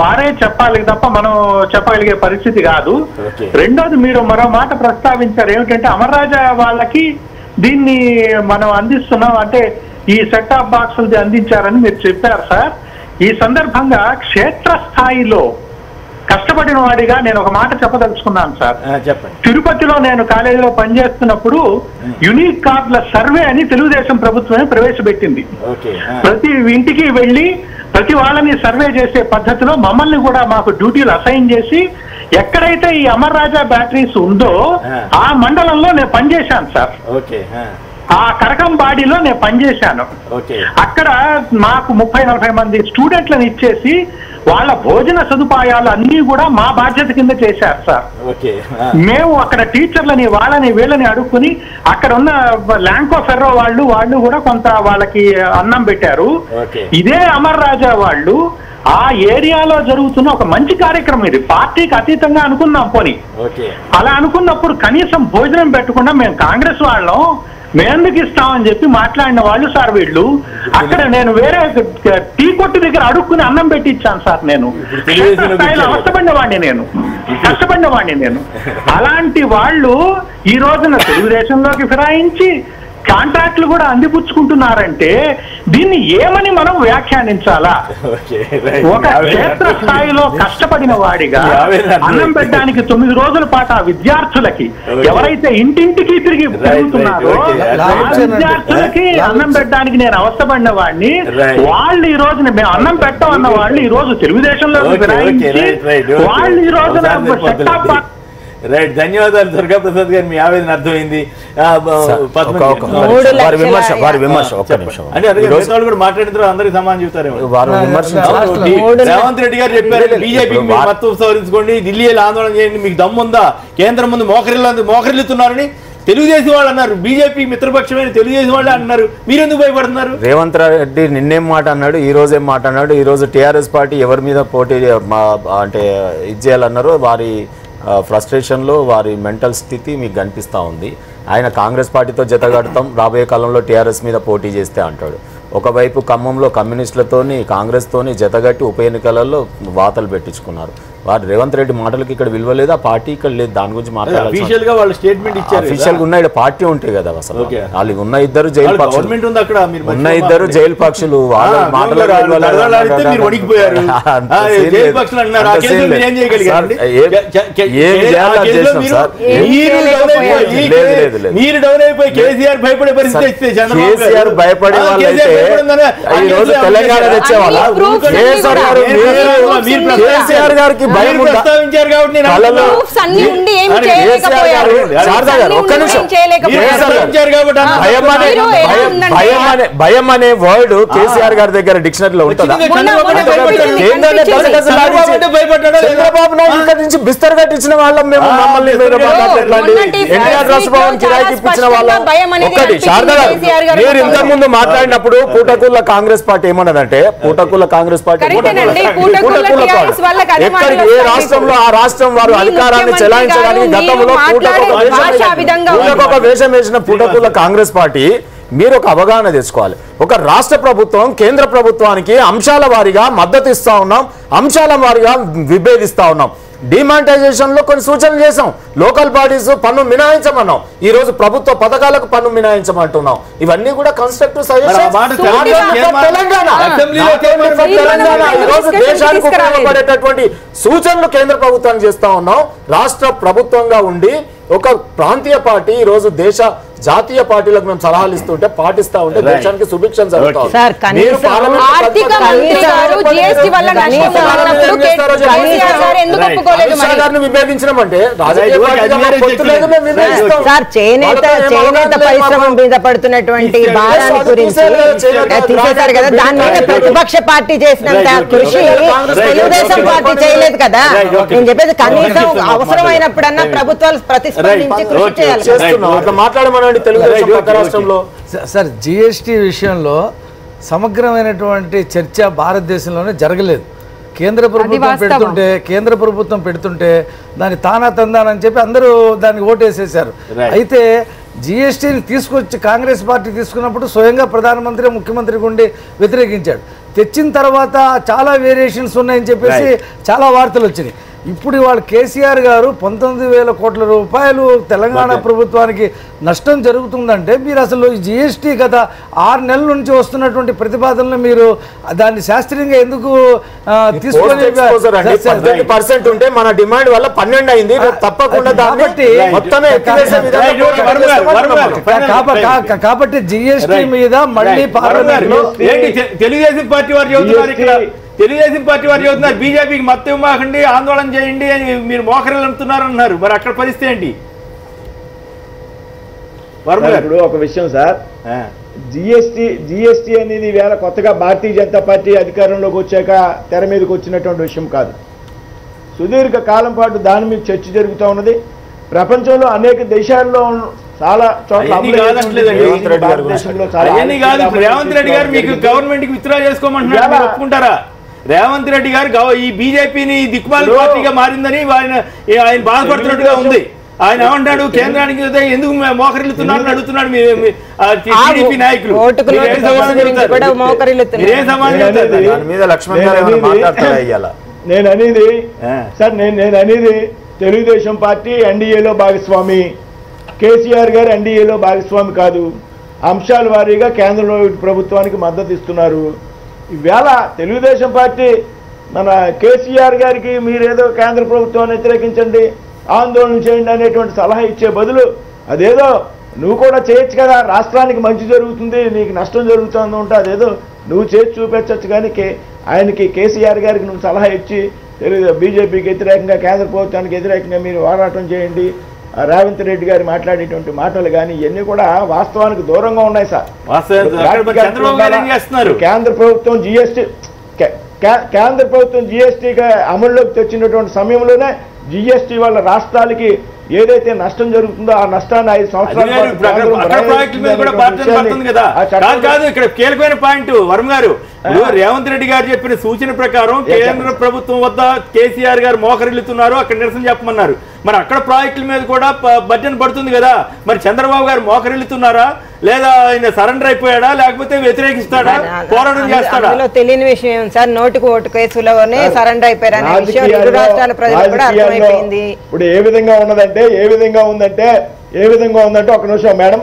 వారే చెప్పాలి తప్ప మనం చెప్పగలిగే పరిస్థితి కాదు. రెండోది మీరు మరో మాట ప్రస్తావించారు, ఏమిటంటే అమర్ రాజా వాళ్ళకి దీన్ని మనం అందిస్తున్నాం అంటే ఈ సెట్ టాప్ బాక్సులది అందించారని మీరు చెప్పారు సార్. ఈ సందర్భంగా క్షేత్రస్థాయిలో కష్టపడిన వాడిగా నేను ఒక మాట చెప్పదలుచుకున్నాను సార్. తిరుపతిలో నేను కాలేజీలో పనిచేస్తున్నప్పుడు యూనిక్ కార్డుల సర్వే అని తెలుగుదేశం ప్రభుత్వమే ప్రవేశపెట్టింది. ప్రతి ఇంటికి వెళ్లి ప్రతి వాళ్ళని సర్వే చేసే పద్ధతిలో మమ్మల్ని కూడా మాకు డ్యూటీలు అసైన్ చేసి ఎక్కడైతే ఈ అమర్ రాజా బ్యాటరీస్ ఉందో ఆ మండలంలో నేను పనిచేశాను సార్. ఆ కరకంబాడిలో నేను పనిచేశాను. అక్కడ మాకు 30-40 మంది స్టూడెంట్లను ఇచ్చేసి వాళ్ళ భోజన సదుపాయాలు అన్ని కూడా మా బాధ్యత కింద చేశారు సార్. మేము అక్కడ టీచర్లని వాళ్ళని వీళ్ళని అడుక్కుని అక్కడ ఉన్న ల్యాంకో ఫెర్రో వాళ్ళు కూడా కొంత వాళ్ళకి అన్నం పెట్టారు. ఇదే అమర్ రాజా వాళ్ళు ఆ ఏరియాలో జరుగుతున్న ఒక మంచి కార్యక్రమం, ఇది పార్టీకి అతీతంగా అనుకున్నాం. పోనీ అలా అనుకున్నప్పుడు కనీసం భోజనం పెట్టకుండా మేము కాంగ్రెస్ వాళ్ళం మేందుకు ఇస్తామని చెప్పి మాట్లాడిన వాళ్ళు సార్ వీళ్ళు. అక్కడ నేను వేరే టీ కొట్టు దగ్గర అడుక్కుని అన్నం పెట్టి ఇచ్చాను సార్. నేను స్థాయిలో కష్టపడినవాడిని నేను. అలాంటి వాళ్ళు ఈ రోజున తెలుగుదేశంలోకి ఫిరాయించి కాంట్రాక్ట్లు కూడా అందిపుచ్చుకుంటున్నారంటే దీన్ని ఏమని మనం వ్యాఖ్యానించాలా? ఒక క్షేత్ర స్థాయిలో కష్టపడిన వాడిగా అన్నం పెట్టడానికి 9 రోజుల పాటు ఆ విద్యార్థులకి ఎవరైతే ఇంటింటికి తిరిగి తిరుగుతున్నారో ఆ విద్యార్థులకి అన్నం పెట్టడానికి నేను అవస్థపడిన వాడిని. వాళ్ళు ఈ రోజున మేము అన్నం పెట్టమన్న వాళ్ళు ఈ రోజు తెలుగుదేశంలో ఫిరాయించి వాళ్ళు ఈ రోజున రైట్. ధన్యవాదాలు దుర్గాప్రసాద్ గారు, మీ ఆవేదన అర్థమైంది. మాట్లాడిన తర్వాత అందరికి సమానం చెప్తారేమో. రేవంత్ రెడ్డి గారు చెప్పారు బీజేపీకి మీరు మత్తు సవరించుకోండి, ఢిల్లీలో ఆందోళన చేయండి, మీకు దమ్ముందా, కేంద్రం ముందు మోకరిల్లుతున్నారని తెలుగుదేశం వాళ్ళు అన్నారు. బీజేపీ మిత్రపక్షమైన తెలుగుదేశం వాళ్ళే అన్నారు. మీరెందుకు భయపడుతున్నారు? రేవంత్ రెడ్డి నిన్నేం మాట అన్నాడు, ఈ రోజు ఏం మాట అన్నాడు. ఈ రోజు టీఆర్ఎస్ పార్టీ ఎవరి మీద పోటీ అంటే ఇది చేయాలన్నారో వారి ఫ్రస్ట్రేషన్లో వారి మెంటల్ స్థితి మీకు కనిపిస్తూ ఉంది. ఆయన కాంగ్రెస్ పార్టీతో జతగడతాం, రాబోయే కాలంలో టీఆర్ఎస్ మీద పోటీ చేస్తే అంటాడు. ఒకవైపు ఖమ్మంలో కమ్యూనిస్టులతోని కాంగ్రెస్తోని జతగట్టి ఉప ఎన్నికలలో వాతలు పెట్టించుకున్నారు. వారు రేవంత్ రెడ్డి మాటలకి ఇక్కడ విలువ లేదు, ఆ పార్టీ ఇక్కడ లేదు. దాని గురించి మాట్లాడాలి. అఫీషియల్ ఉన్న పార్టీ ఉంటాయి కదా అసలు. వాళ్ళు ఉన్న ఇద్దరు జైలు పక్షులు కేసీఆర్ భయపడే వాళ్ళైతే ఈ రోజు తెలంగాణ తెచ్చేవాళ్ళ కేసీఆర్ గారికి భయం అనే వర్డ్ కేసీఆర్ గారి దగ్గర డిక్షనరీలో ఉంటుందా? చంద్రబాబు నాయుడు నుంచి బిస్తర్ కట్టించిన వాళ్ళం మేము, మమ్మల్ని ఎన్టీఆర్ రాష్ట్రభవన్ కిరాయికి ఇప్పించిన వాళ్ళం. ఒకటి శారదా గారు, మీరు ఇంతకు ముందు మాట్లాడినప్పుడు పూటకూళ్ళ కాంగ్రెస్ పార్టీ ఏమన్నదంటే, పూటకూళ్ళ కాంగ్రెస్ పార్టీ ఎక్కడికి ఏ రాష్ట్రంలో ఆ రాష్ట్రం వారు అధికారాన్ని చెలాయించడానికి గతంలో పూటకొక వేషం వేసిన పూటకూళ్ళ కాంగ్రెస్ పార్టీ. మీరు ఒక అవగాహన తెచ్చుకోవాలి. ఒక రాష్ట్ర ప్రభుత్వం కేంద్ర ప్రభుత్వానికి అంశాల వారీగా మద్దతు ఇస్తా ఉన్నాం, అంశాల వారీగా విభేదిస్తా ఉన్నాం. డిమానిటైజేషన్ లో కొన్ని సూచనలు చేసాం. లోకల్ బాడీస్ పన్ను మినహాయించమన్నాం, ఈ రోజు ప్రభుత్వ పథకాలకు పన్ను మినహాయించమంటున్నాం. ఇవన్నీ కూడా కన్స్ట్రక్టివ్ సజెషన్. తెలంగాణ ఈ రోజు దేశానికి ఉపయోగపడేటటువంటి సూచనలు కేంద్ర ప్రభుత్వానికి చేస్తా ఉన్నాం. రాష్ట్ర ప్రభుత్వంగా ఉండి ఒక ప్రాంతీయ పార్టీ ఈ రోజు దేశ జాతీయ పార్టీలకు మేము సలహాలు ఇస్తుంటే పాటిస్తా ఉంటే దేశానికి సుభిక్షం జరుగుతుంది. విభేదించమంటే చేనేత పరిశ్రమ మీద పడుతున్నటువంటి భారాన్ని గురించి తీసేశారు కదా, దాని మీద ప్రతిపక్ష పార్టీ చేసినంత కృషి తెలుగుదేశం పార్టీ చేయలేదు కదా. నేను చెప్పేది కనీసం అవసరమైనప్పుడన్నా ప్రభుత్వాలు ప్రతిస్పందించి కృషి చేయాలి. మాట్లాడమని సార్, జిఎస్టీ విషయంలో సమగ్రమైనటువంటి చర్చ భారతదేశంలోనే జరగలేదు. కేంద్ర ప్రభుత్వం పెడుతుంటే దాన్ని తానా తందానని చెప్పి అందరూ దాన్ని ఓటేసేసారు. అయితే జిఎస్టీని తీసుకొచ్చి కాంగ్రెస్ పార్టీ తీసుకున్నప్పుడు స్వయంగా ప్రధానమంత్రి ముఖ్యమంత్రి గుండి వ్యతిరేకించాడు. తెచ్చిన తర్వాత చాలా వేరియేషన్స్ ఉన్నాయని చెప్పేసి చాలా వార్తలు వచ్చినాయి. ఇప్పుడు ఇవాళ కేసీఆర్ గారు 19,000 కోట్ల రూపాయలు తెలంగాణ ప్రభుత్వానికి నష్టం జరుగుతుందంటే మీరు అసలు జిఎస్టీ గత 6 నెలల నుంచి వస్తున్నటువంటి ప్రతిపాదనలు మీరు దాన్ని శాస్త్రీయంగా ఎందుకు తీసుకొని ఉంటే మన డిమాండ్ వల్ల 12 అయింది తప్పకుండా కాబట్టి జిఎస్టీ మీద మళ్ళీ తెలుగుదేశం పార్టీ వారు చెబుతున్నారు ఇక్కడ తెలుగుదేశం పార్టీ వారు చెబుతున్నారు బీజేపీకి మద్దతు ఇవ్వకండి ఆందోళన చేయండి అని మీరు మోకరిల్లు అంటున్నారు అన్నారు మరి అక్కడ పరిస్థితి ఏంటి ఇప్పుడు ఒక విషయం సార్ జిఎస్టీ అనేది వేళ కొత్తగా భారతీయ జనతా పార్టీ అధికారంలోకి వచ్చాక తెర మీదకి వచ్చినటువంటి విషయం కాదు సుదీర్ఘ కాలం పాటు దాని మీద చర్చ జరుగుతూ ఉన్నది ప్రపంచంలో అనేక దేశాల్లో చాలా చోట్ల రేవంత్ రెడ్డి గారు మీకు గవర్నమెంట్ కి విత్డ్రా చేసుకోమంటున్నారు ఒప్పుకుంటారా రేవంత్ రెడ్డి గారు ఈ బీజేపీని దిక్కుమాల పార్టీగా మారిందని ఆయన బాధపడుతున్నట్టుగా ఉంది ఆయన ఏమంటాడు కేంద్రానికి ఎందుకు మోకరిల్లుతున్నారు అడుగుతున్నాడు టీడీపీ నాయకులు నేను అనేది సార్ నేను అనేది తెలుగుదేశం పార్టీ ఎన్డీఏలో భాగస్వామి కేసీఆర్ గారు ఎన్డీఏలో భాగస్వామి కాదు అంశాల వారీగా కేంద్రంలో ప్రభుత్వానికి మద్దతు ఇస్తున్నారు ఈవేళ తెలుగుదేశం పార్టీ మన కేసీఆర్ గారికి మీరేదో కేంద్ర ప్రభుత్వాన్ని వ్యతిరేకించండి ఆందోళన చేయండి అనేటువంటి సలహా ఇచ్చే బదులు అదేదో నువ్వు కూడా చేయొచ్చు కదా రాష్ట్రానికి మంచి జరుగుతుంది నీకు నష్టం జరుగుతుంది ఉంటే అదేదో నువ్వు చేసి చూపించవచ్చు కానీ ఆయనకి కేసీఆర్ గారికి నువ్వు సలహా ఇచ్చి బీజేపీకి వ్యతిరేకంగా కేంద్ర ప్రభుత్వానికి వ్యతిరేకంగా మీరు పోరాటం చేయండి రేవంత్ రెడ్డి గారు మాట్లాడేటువంటి మాటలు కానీ ఇవన్నీ కూడా వాస్తవానికి దూరంగా ఉన్నాయి సార్ కేంద్ర ప్రభుత్వం జిఎస్టీగా అమల్లోకి తెచ్చినటువంటి సమయంలోనే జిఎస్టీ వల్ల రాష్ట్రాలకి ఏదైతే నష్టం జరుగుతుందో ఆ నష్టాన్ని 5 సంవత్సరాలు ఇక్కడ కీలకమైన పాయింట్ వర్మ గారు రేవంత్ రెడ్డి గారు చెప్పిన సూచన ప్రకారం కేంద్ర ప్రభుత్వం వద్ద కేసీఆర్ గారు మోకరిల్లుతున్నారు అక్కడ నిరసన చెప్పమన్నారు మరి అక్కడ ప్రాజెక్టుల మీద కూడా బడ్జెట్ పడుతుంది కదా మరి చంద్రబాబు గారు మోకరిల్లుతున్నారా లేదా ఆయన సరెండర్ అయిపోయాడా లేకపోతే వ్యతిరేకిస్తాడా పోరాటం చేస్తాడా తెలియని విషయం సార్ నోటుకు ఓటు కేసులోనే సరెండర్ అయిపోయారు రాష్ట్రాల ప్రజలు కూడా అర్థమైపోయింది ఇప్పుడు ఏ విధంగా ఉందంటే ఒక నిమిషం మేడం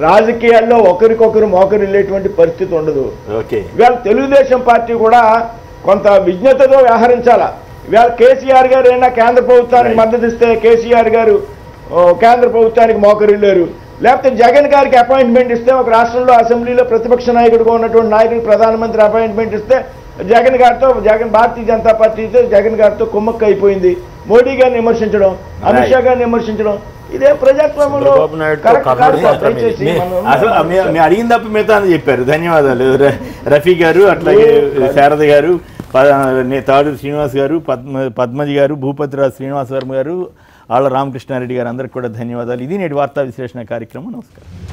రాజకీయాల్లో ఒకరికొకరు మోకరిల్లేటువంటి పరిస్థితి ఉండదు ఇవాళ తెలుగుదేశం పార్టీ కూడా కొంత విజ్ఞతతో వ్యవహరించాలా ఇవాళ కేసీఆర్ గారు అయినా కేంద్ర ప్రభుత్వానికి మద్దతు ఇస్తే కేసీఆర్ గారు కేంద్ర ప్రభుత్వానికి మోకరిల్లారు లేకపోతే జగన్ గారికి అపాయింట్మెంట్ ఇస్తే ఒక రాష్ట్రంలో అసెంబ్లీలో ప్రతిపక్ష నాయకుడిగా ఉన్నటువంటి నాయకుడికి ప్రధానమంత్రి అపాయింట్మెంట్ ఇస్తే భారతీయ జనతా పార్టీతో జగన్ గారితో కుమ్మక్క అయిపోయింది మోడీ గారిని విమర్శించడం అమిత్ షా గారిని విమర్శించడం ఇదే ప్రజాస్వామ్యంలో అడిగిన తప్ప మిగతా అని చెప్పారు ధన్యవాదాలు రఫీ గారు అట్లాగే శారద గారు తాడు శ్రీనివాస్ గారు పద్మజి గారు భూపతిరాజు శ్రీనివాస్ వర్మ గారు ఆళ్ళ రామకృష్ణారెడ్డి గారు అందరికి కూడా ధన్యవాదాలు ఇది నేటి వార్తా విశ్లేషణ కార్యక్రమం నమస్కారం